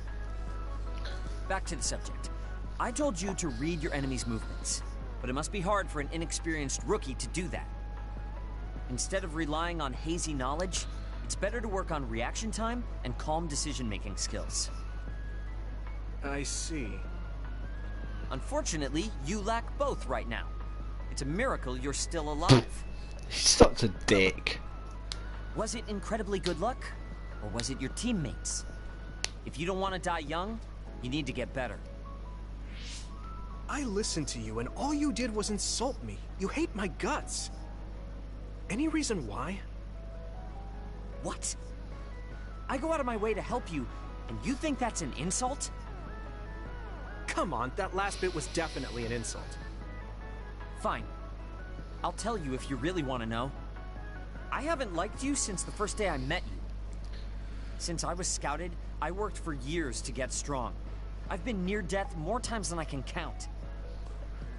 Back to the subject. I told you to read your enemy's movements, but it must be hard for an inexperienced rookie to do that. Instead of relying on hazy knowledge, it's better to work on reaction time and calm decision-making skills. I see. Unfortunately, you lack both right now. It's a miracle you're still alive. He's such a dick. Was it incredibly good luck? Or was it your teammates? If you don't want to die young, you need to get better. I listened to you and all you did was insult me. You hate my guts. Any reason why? What? I go out of my way to help you, and you think that's an insult? Come on, that last bit was definitely an insult. Fine. I'll tell you if you really want to know. I haven't liked you since the first day I met you. Since I was scouted, I worked for years to get strong. I've been near death more times than I can count.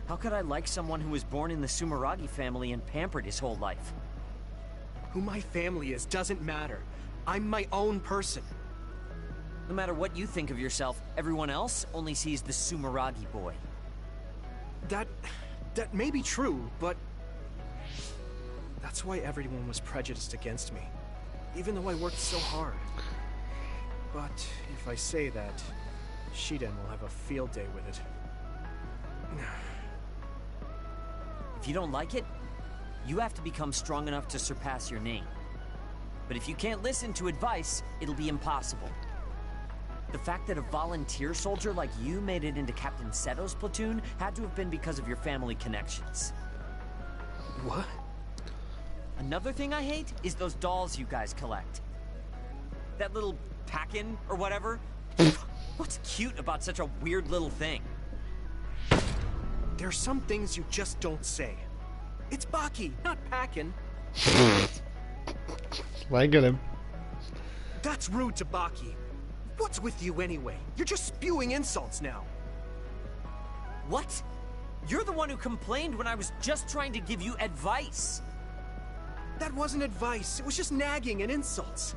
How could I like someone who was born in the Sumeragi family and pampered his whole life? Who my family is doesn't matter. I'm my own person. No matter what you think of yourself, everyone else only sees the Sumeragi boy. That may be true, but that's why everyone was prejudiced against me, even though I worked so hard. But if I say that, Shiden will have a field day with it. If you don't like it, you have to become strong enough to surpass your name. But if you can't listen to advice, it'll be impossible. The fact that a volunteer soldier like you made it into Captain Seto's platoon had to have been because of your family connections. What? Another thing I hate is those dolls you guys collect. That little pack-in or whatever. What's cute about such a weird little thing? There's some things you just don't say. It's Baki, not Packin. Like at him. That's rude to Baki. What's with you anyway? You're just spewing insults now. What? You're the one who complained when I was just trying to give you advice. That wasn't advice. It was just nagging and insults.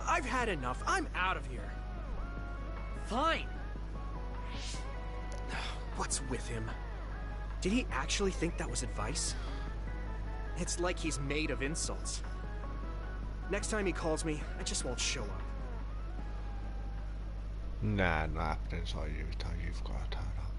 I've had enough. I'm out of here. Fine. What's with him? Did he actually think that was advice? It's like he's made of insults. Next time he calls me, I just won't show up. Nah, not happening, so you've got to turn up.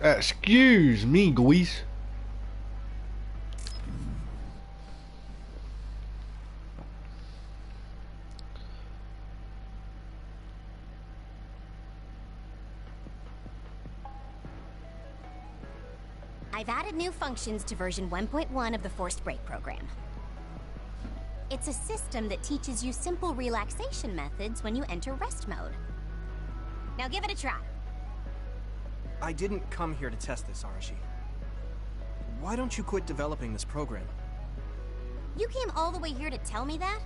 Excuse me, guys. I've added new functions to version 1.1 of the Forced Break program. It's a system that teaches you simple relaxation methods when you enter rest mode. Now give it a try. I didn't come here to test this, Arashi. Why don't you quit developing this program? You came all the way here to tell me that?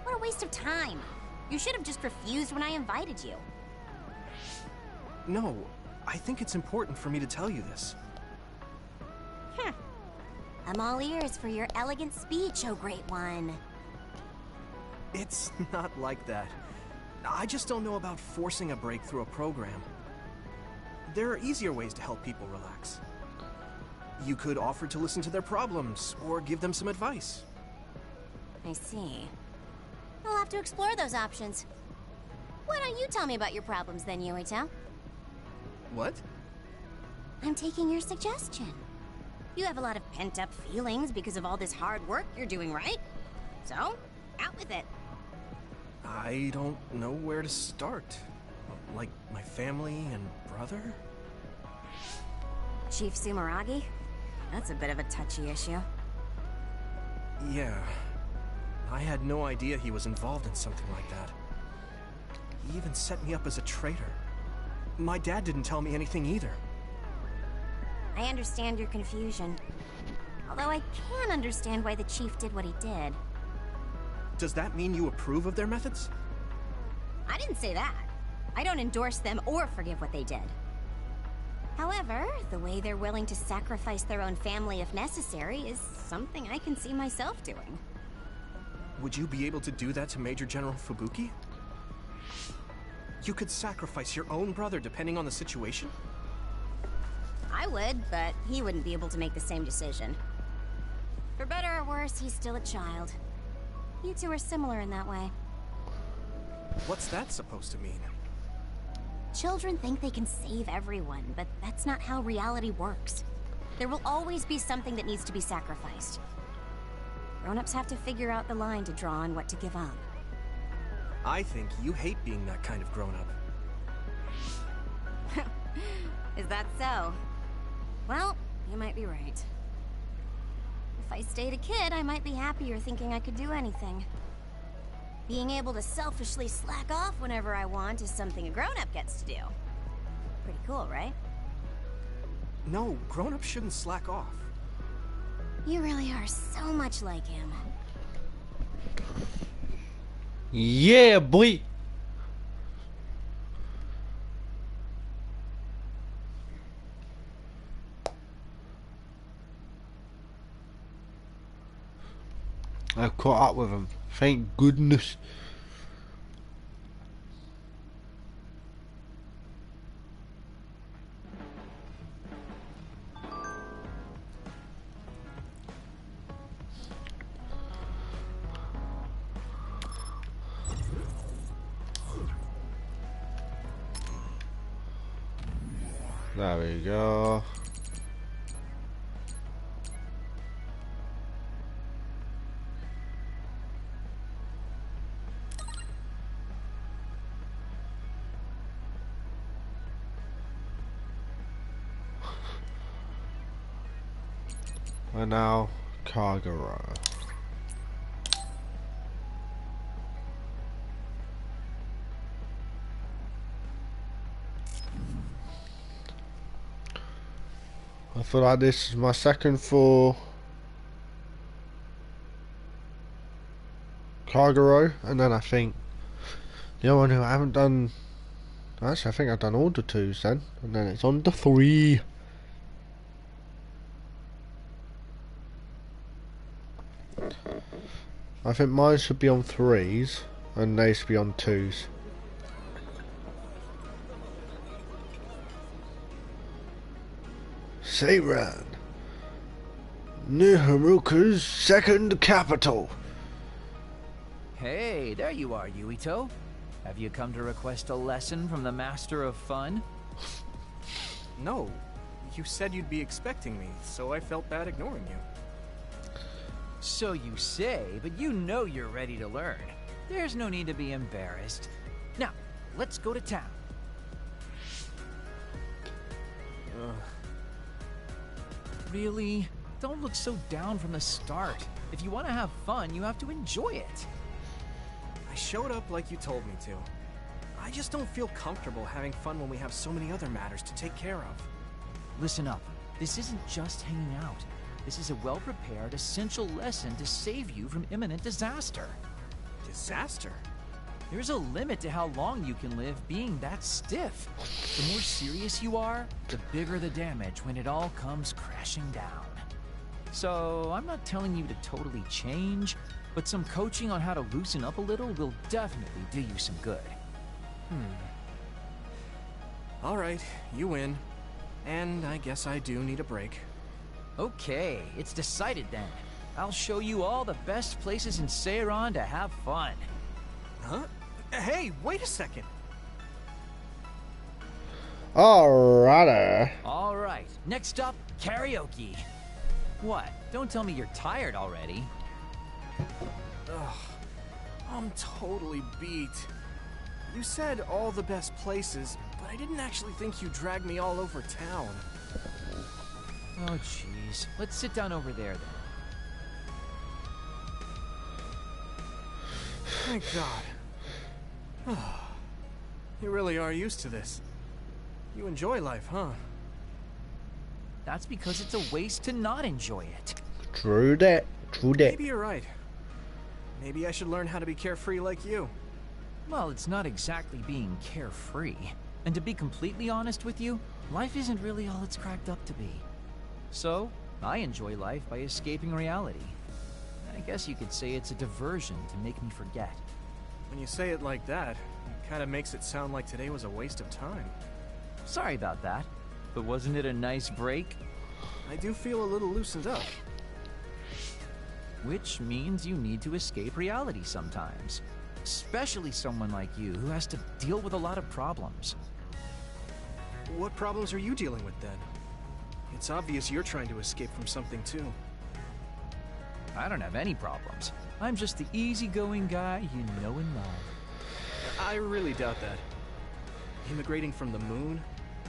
What a waste of time. You should have just refused when I invited you. No, I think it's important for me to tell you this. I'm all ears for your elegant speech, oh great one. It's not like that. I just don't know about forcing a break through a program. There are easier ways to help people relax. You could offer to listen to their problems, or give them some advice. I see. I'll have to explore those options. Why don't you tell me about your problems then, Yuito? What? I'm taking your suggestion. You have a lot of pent-up feelings because of all this hard work you're doing, right? So, out with it. I don't know where to start. Like, my family and brother? Chief Sumeragi? That's a bit of a touchy issue. Yeah. I had no idea he was involved in something like that. He even set me up as a traitor. My dad didn't tell me anything either. I understand your confusion. Although I can understand why the chief did what he did. Does that mean you approve of their methods? I didn't say that. I don't endorse them or forgive what they did. However, the way they're willing to sacrifice their own family if necessary is something I can see myself doing. Would you be able to do that to Major General Fubuki? You could sacrifice your own brother depending on the situation? I would, but he wouldn't be able to make the same decision. For better or worse, he's still a child. You two are similar in that way. What's that supposed to mean? Children think they can save everyone, but that's not how reality works. There will always be something that needs to be sacrificed. Grown-ups have to figure out the line to draw on what to give up. I think you hate being that kind of grown-up. Is that so? Well, you might be right. If I stayed a kid, I might be happier thinking I could do anything. Being able to selfishly slack off whenever I want is something a grown-up gets to do. Pretty cool, right? No, grown-ups shouldn't slack off. You really are so much like him. Yeah, boy. I've caught up with him. Thank goodness. There we go. And now, Kagura. I feel like this is my second for Kagura, and then I think the other one who I haven't done. Actually, I think I've done all the twos then, and then it's on the three. I think mine should be on threes, and they should be on twos. Seiran, New Haruka's second capital. Hey, there you are, Yuito. Have you come to request a lesson from the Master of Fun? No. You said you'd be expecting me, so I felt bad ignoring you. So you say, but you know you're ready to learn. There's no need to be embarrassed. Now, let's go to town. Really? Don't look so down from the start. If you want to have fun, you have to enjoy it. I showed up like you told me to. I just don't feel comfortable having fun when we have so many other matters to take care of. Listen up. This isn't just hanging out. This is a well-prepared, essential lesson to save you from imminent disaster. Disaster? There's a limit to how long you can live being that stiff. The more serious you are, the bigger the damage when it all comes crashing down. So, I'm not telling you to totally change, but some coaching on how to loosen up a little will definitely do you some good. Alright, you win. And I guess I do need a break. Okay, it's decided then. I'll show you all the best places in Seiron to have fun. Huh? Hey, wait a second. Alrighty. Alright, next up, karaoke. What? Don't tell me you're tired already. Ugh, I'm totally beat. You said all the best places, but I didn't actually think you dragged me all over town. Oh, jeez. Let's sit down over there, then. Thank God. You really are used to this. You enjoy life, huh? That's because it's a waste to not enjoy it. True that. True that. Maybe you're right. Maybe I should learn how to be carefree like you. Well, it's not exactly being carefree. And to be completely honest with you, life isn't really all it's cracked up to be. So, I enjoy life by escaping reality. I guess you could say it's a diversion to make me forget. When you say it like that, it kind of makes it sound like today was a waste of time. Sorry about that, but wasn't it a nice break? I do feel a little loosened up. Which means you need to escape reality sometimes. Especially someone like you who has to deal with a lot of problems. What problems are you dealing with then? It's obvious you're trying to escape from something too. I don't have any problems. I'm just the easygoing guy you know and love. I really doubt that. Immigrating from the moon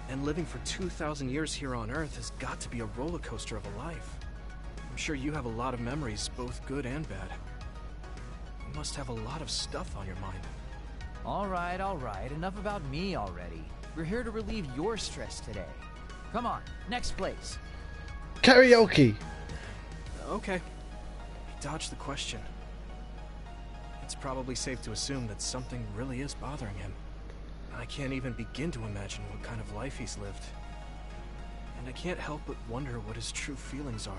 and living for 2,000 years here on Earth has got to be a roller coaster of a life. I'm sure you have a lot of memories, both good and bad. You must have a lot of stuff on your mind. All right, enough about me already. We're here to relieve your stress today. Come on, next place. Karaoke. Okay. I dodged the question. It's probably safe to assume that something really is bothering him. I can't even begin to imagine what kind of life he's lived. And I can't help but wonder what his true feelings are.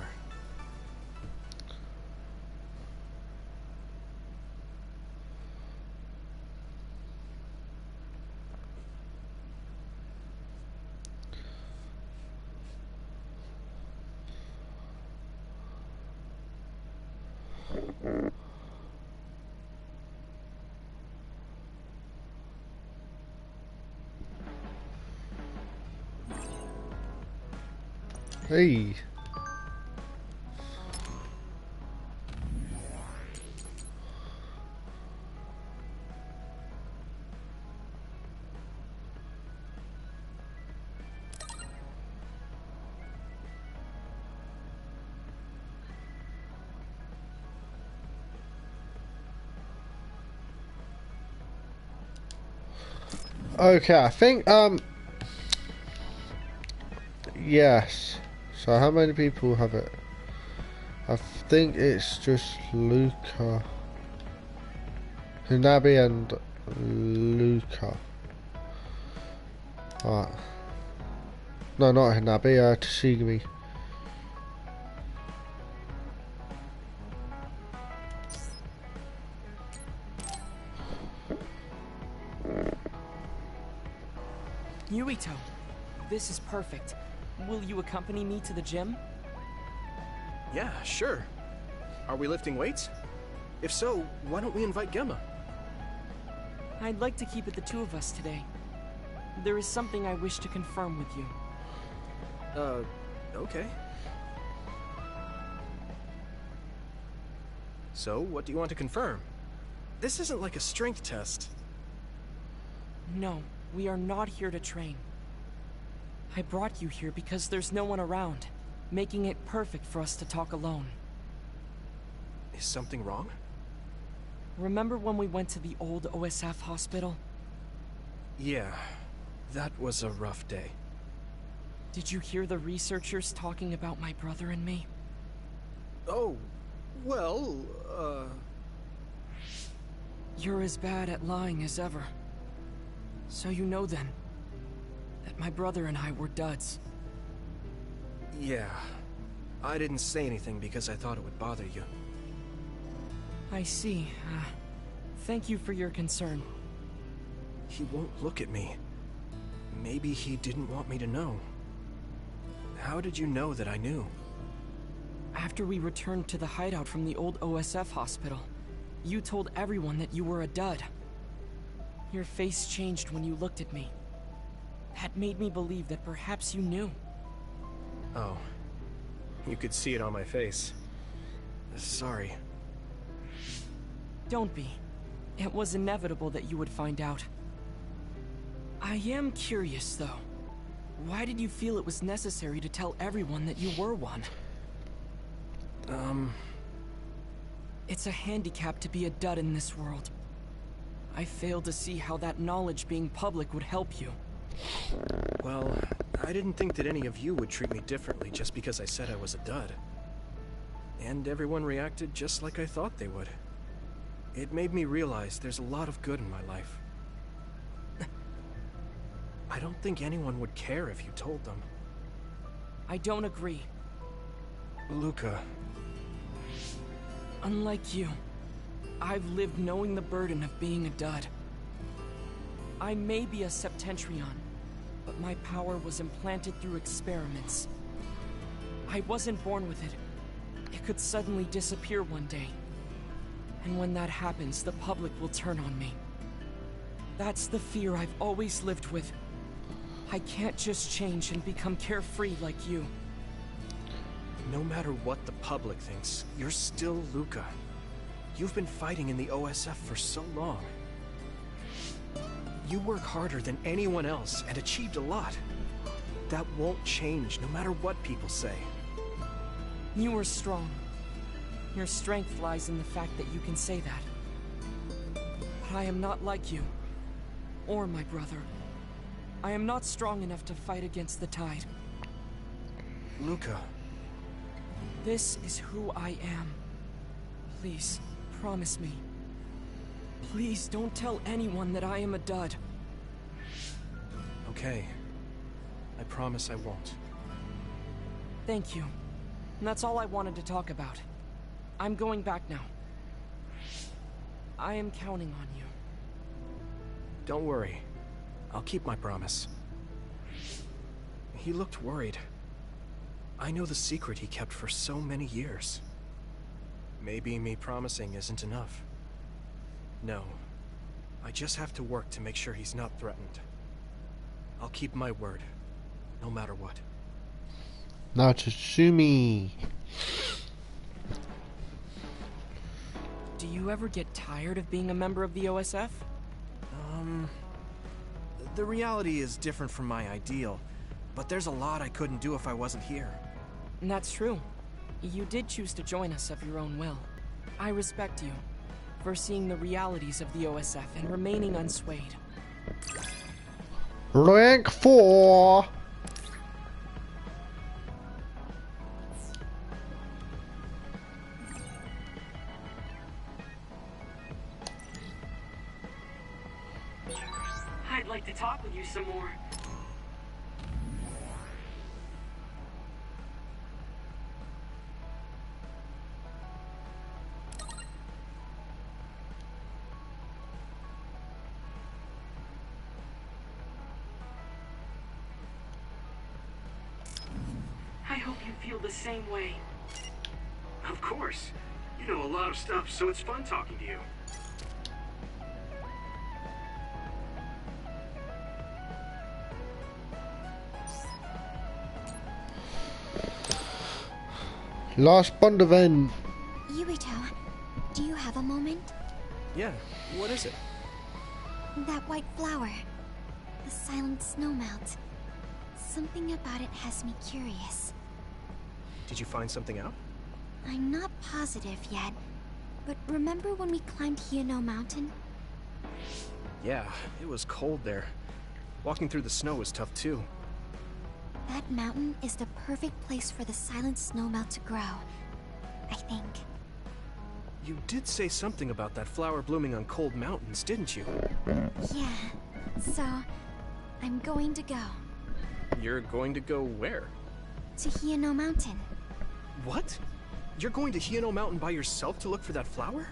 Hey. Okay, I think, yes. So how many people have it? I think it's just Luca, Hinabi and Luca. Alright. No, not Hinabi, Tashigami. Yuito, this is perfect. Will you accompany me to the gym? Yeah, sure. Are we lifting weights? If so, why don't we invite Gemma? I'd like to keep it the two of us today. There is something I wish to confirm with you. Okay. So, what do you want to confirm? This isn't like a strength test. No, we are not here to train. I brought you here because there's no one around, making it perfect for us to talk alone. Is something wrong? Remember when we went to the old OSF hospital? Yeah, that was a rough day. Did you hear the researchers talking about my brother and me? Oh, well, You're as bad at lying as ever. So you know then, that my brother and I were duds. Yeah. I didn't say anything because I thought it would bother you. I see. Thank you for your concern. He won't look at me. Maybe he didn't want me to know. How did you know that I knew? After we returned to the hideout from the old OSF hospital, you told everyone that you were a dud. Your face changed when you looked at me. That made me believe that perhaps you knew. Oh. You could see it on my face. Sorry. Don't be. It was inevitable that you would find out. I am curious, though. Why did you feel it was necessary to tell everyone that you were one? It's a handicap to be a dud in this world. I failed to see how that knowledge being public would help you. Well, I didn't think that any of you would treat me differently just because I said I was a dud. And everyone reacted just like I thought they would. It made me realize there's a lot of good in my life. I don't think anyone would care if you told them. I don't agree. Luca. Unlike you, I've lived knowing the burden of being a dud. I may be a Septentrion, but my power was implanted through experiments. I wasn't born with it. It could suddenly disappear one day. And when that happens, the public will turn on me. That's the fear I've always lived with. I can't just change and become carefree like you. No matter what the public thinks, you're still Luca. You've been fighting in the OSF for so long. You work harder than anyone else and achieved a lot. That won't change no matter what people say. You are strong. Your strength lies in the fact that you can say that. But I am not like you, or my brother. I am not strong enough to fight against the tide. Luca. This is who I am. Please, promise me. Please don't tell anyone that I am a dud. Okay. I promise I won't. Thank you. And that's all I wanted to talk about. I'm going back now. I am counting on you. Don't worry. I'll keep my promise. He looked worried. I know the secret he kept for so many years. Maybe me promising isn't enough. No. I just have to work to make sure he's not threatened. I'll keep my word, no matter what. Natsumi. Do you ever get tired of being a member of the OSF? The reality is different from my ideal, but there's a lot I couldn't do if I wasn't here. And that's true. You did choose to join us of your own will. I respect you for seeing the realities of the OSF and remaining unswayed. Rank 4. I'd like to talk with you some more. I hope you feel the same way. Of course. You know a lot of stuff, so it's fun talking to you. Last Bond event. Yuito, do you have a moment? Yeah, what is it? That white flower. The silent snowmelt. Something about it has me curious. Did you find something out? I'm not positive yet, but remember when we climbed Hiano Mountain? Yeah, it was cold there. Walking through the snow was tough too. That mountain is the perfect place for the silent snowmelt to grow, I think. You did say something about that flower blooming on cold mountains, didn't you? Yeah, so I'm going to go. You're going to go where? To Hiano Mountain. What? You're going to Hiano Mountain by yourself to look for that flower?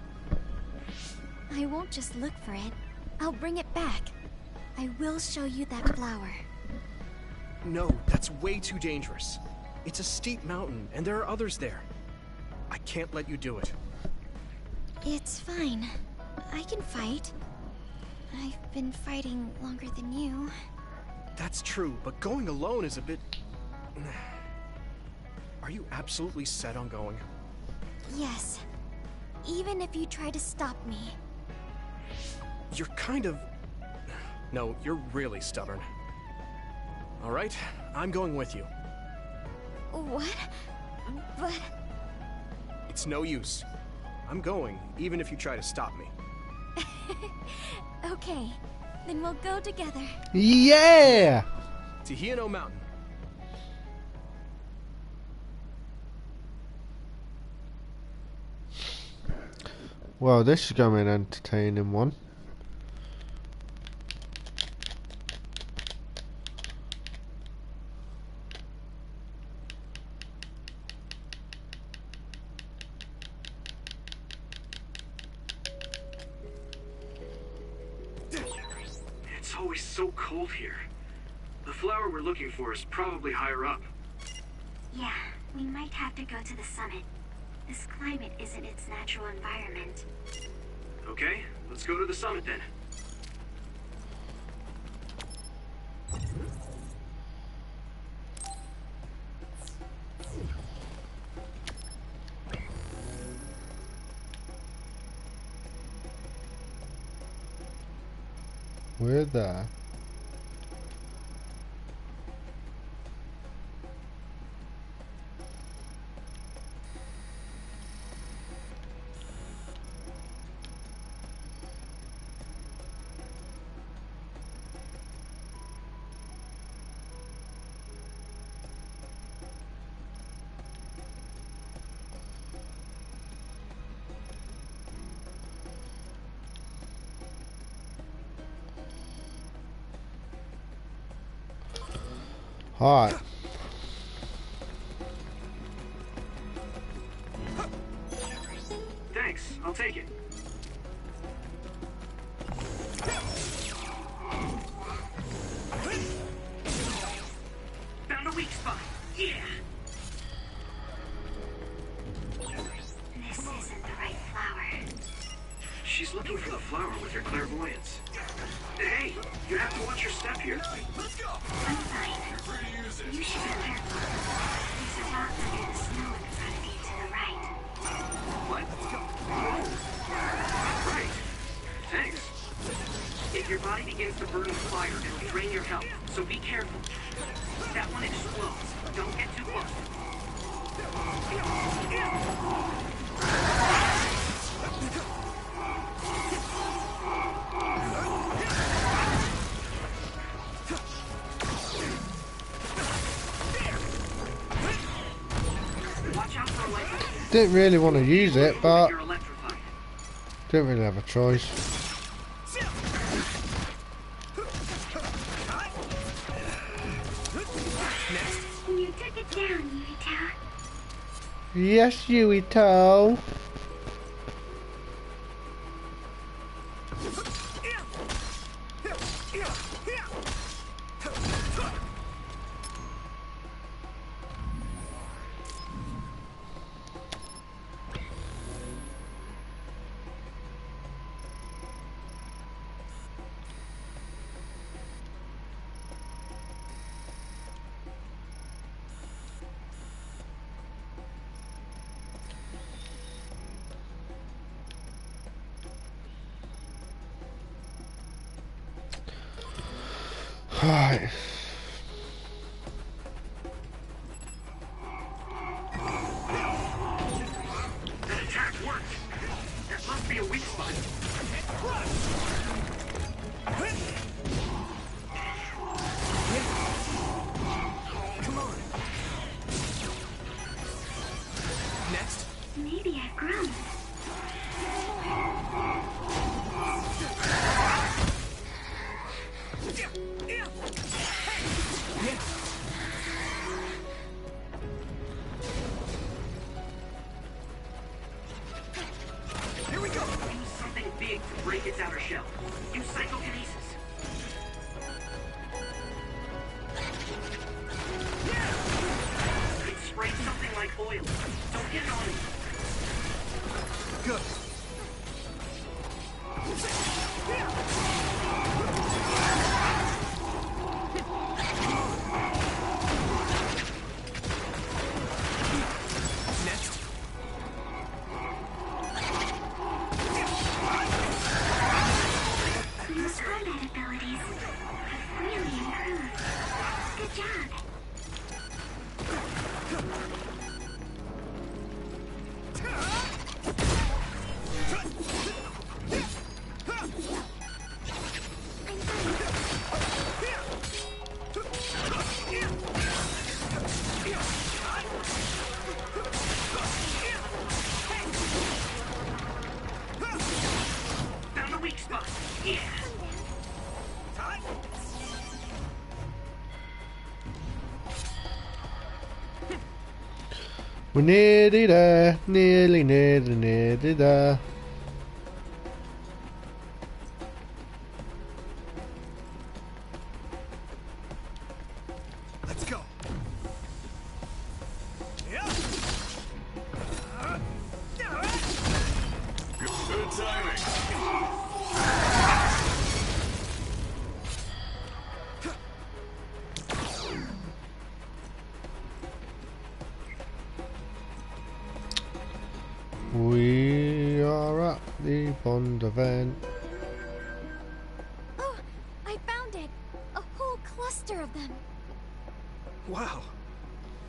I won't just look for it. I'll bring it back. I will show you that flower. No, that's way too dangerous. It's a steep mountain, and there are others there. I can't let you do it. It's fine. I can fight. I've been fighting longer than you. That's true, but going alone is a bit... Are you absolutely set on going? Yes. Even if you try to stop me. You're kind of... No, you're really stubborn. All right, I'm going with you. What? But... It's no use. I'm going, even if you try to stop me. Okay, then we'll go together. Yeah! To Hiano Mountain. Well, this is going to be an entertaining one. It's always so cold here. The flower we're looking for is probably higher up. Yeah, we might have to go to the summit. This climate isn't its natural environment. Okay, let's go to the summit then. We're there. Alright. Thanks, I'll take it. Found a weak spot. Yeah. This isn't the right flower. She's looking for the flower with her clairvoyance. Hey, you have to watch your step here. Let's go. I'm fine. You should be careful. There's a rock under the snow in front of you to the right. What? Right. Thanks. If your body begins to burn with fire, it'll drain your health, so be careful. That one explodes. Don't get too close. Didn't really want to use it, but didn't really have a choice. You took it down, Yuito. Yes, Yuito. Right. That attack worked. That must be a weak spot. Come on. Next. Maybe I've grown. Here we go. Use something big to break its outer shell. Use psychokinesis. It sprayed something like oil. Don't get it on me. Good. Next. Your combat abilities have really improved. Good job. Found a weak spot. Yeah. We're nearly there, nearly there. Let's go. Good timing. We are at the Bond event. Oh, I found it! A whole cluster of them. Wow.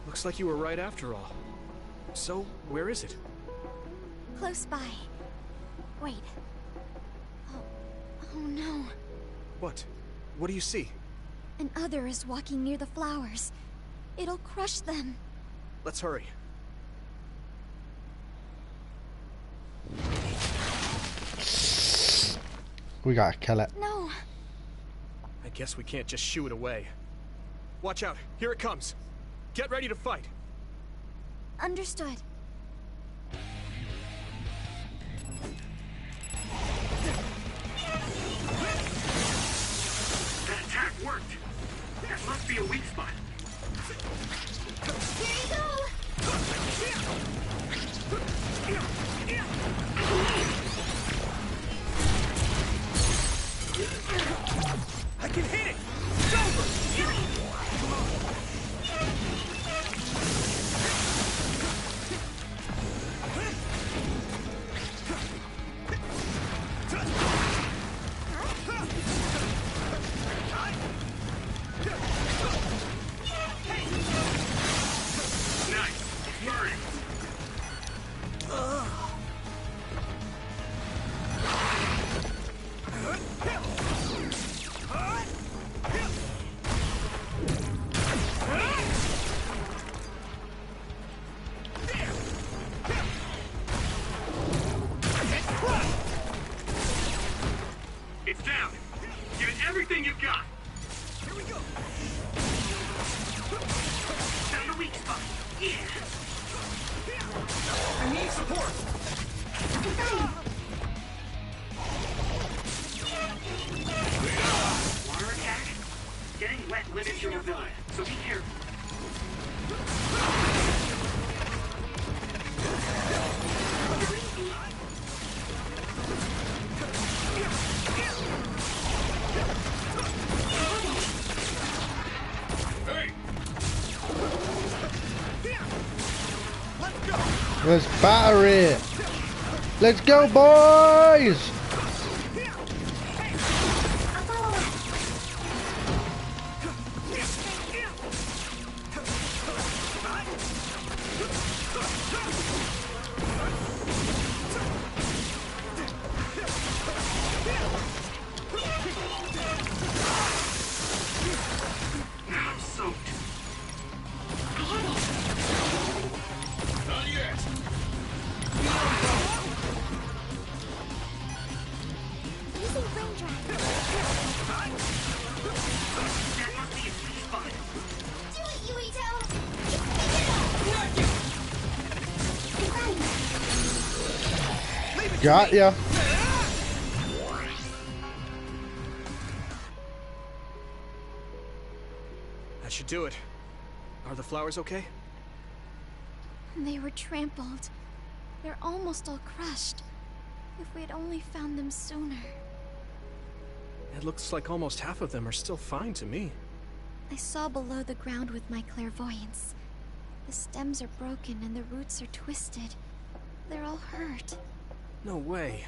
Looks like you were right after all. So, where is it? Close by. Wait. Oh no. What? What do you see? An other is walking near the flowers. It'll crush them. Let's hurry. We gotta kill it. No. I guess we can't just shoo it away. Watch out. Here it comes. Get ready to fight. Understood. That attack worked. That must be a weak spot. I can hit it! It's over! Nice. Burn. It's down. Give it everything you've got. Here we go! Found a weak spot. Yeah. I need support! Water attack? Getting wet limits your mobility, so be careful. Hey! Let's batter it. Let's go, boys. Got ya. That should do it. Are the flowers okay? They were trampled. They're almost all crushed. If we had only found them sooner. It looks like almost half of them are still fine to me. I saw below the ground with my clairvoyance. The stems are broken and the roots are twisted. They're all hurt. No way.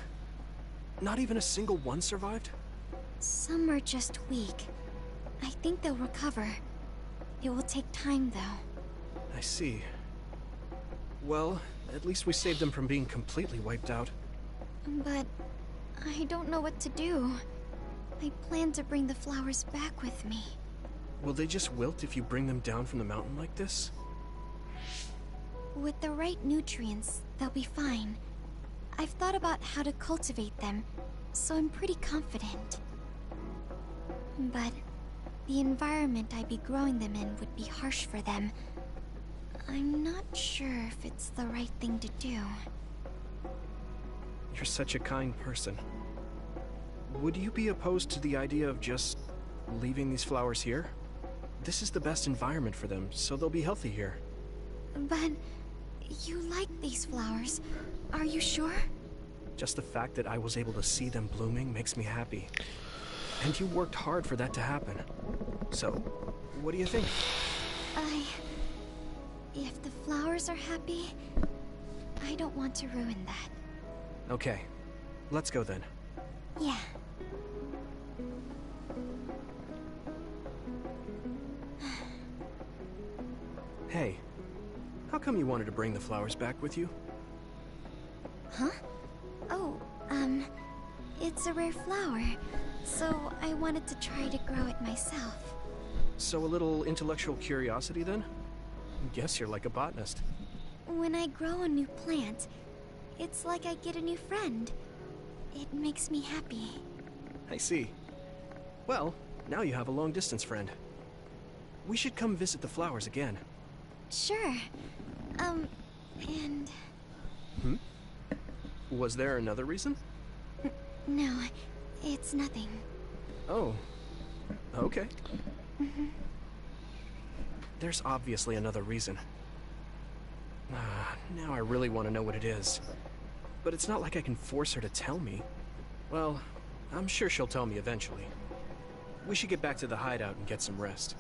Not even a single one survived? Some are just weak. I think they'll recover. It will take time, though. I see. Well, at least we saved them from being completely wiped out. But I don't know what to do. I plan to bring the flowers back with me. Will they just wilt if you bring them down from the mountain like this? With the right nutrients, they'll be fine. I've thought about how to cultivate them, so I'm pretty confident. But the environment I'd be growing them in would be harsh for them. I'm not sure if it's the right thing to do. You're such a kind person. Would you be opposed to the idea of just leaving these flowers here? This is the best environment for them, so they'll be healthy here. But you like these flowers. Are you sure? Just the fact that I was able to see them blooming makes me happy. And you worked hard for that to happen. So, what do you think? If the flowers are happy, I don't want to ruin that. Okay, let's go then. Yeah. Hey, how come you wanted to bring the flowers back with you? Huh? Oh, it's a rare flower, so I wanted to try to grow it myself. So a little intellectual curiosity then? Guess you're like a botanist. When I grow a new plant, it's like I get a new friend. It makes me happy. I see. Well, now you have a long-distance friend. We should come visit the flowers again. Sure. And... Hmm? Was there another reason? No, it's nothing. Oh. Okay. There's obviously another reason. Now I really want to know what it is. But it's not like I can force her to tell me. Well, I'm sure she'll tell me eventually. We should get back to the hideout and get some rest.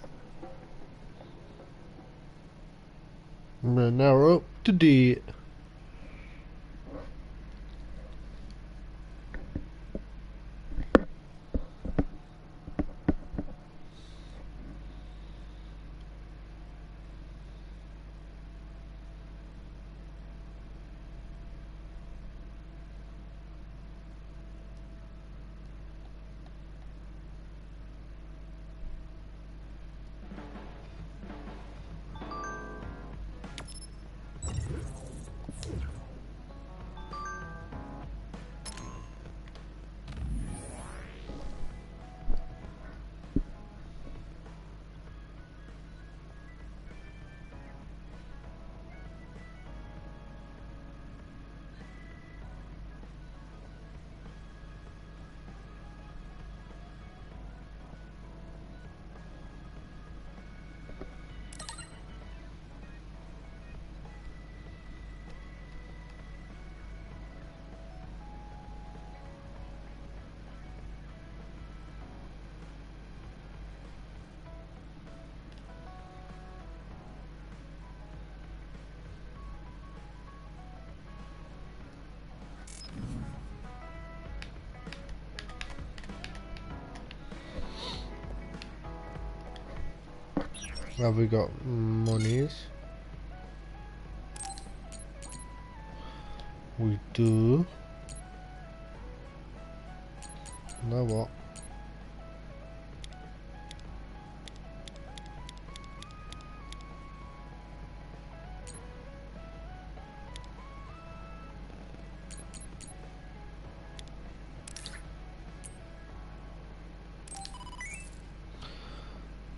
Now we're up to date. Have we got monies? We do. You know what?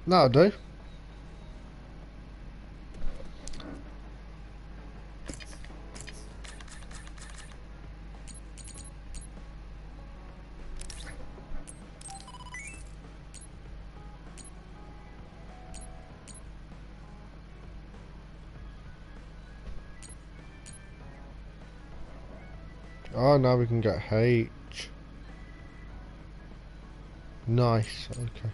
That'll do. Oh, now we can get H. Nice, okay.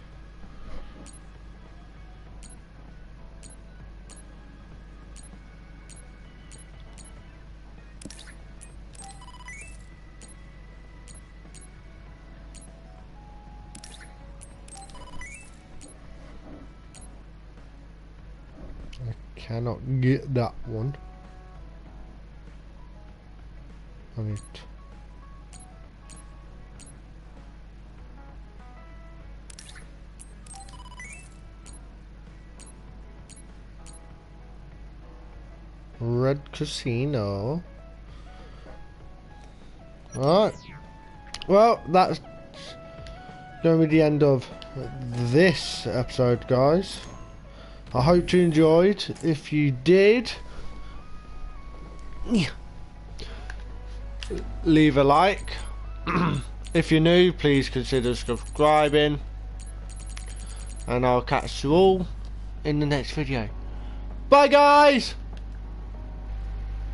I cannot get that one. I need to. Red Casino. Alright. Well, that's going to be the end of this episode, guys. I hope you enjoyed. If you did, leave a like. If you're new, please consider subscribing. And I'll catch you all in the next video. Bye, guys!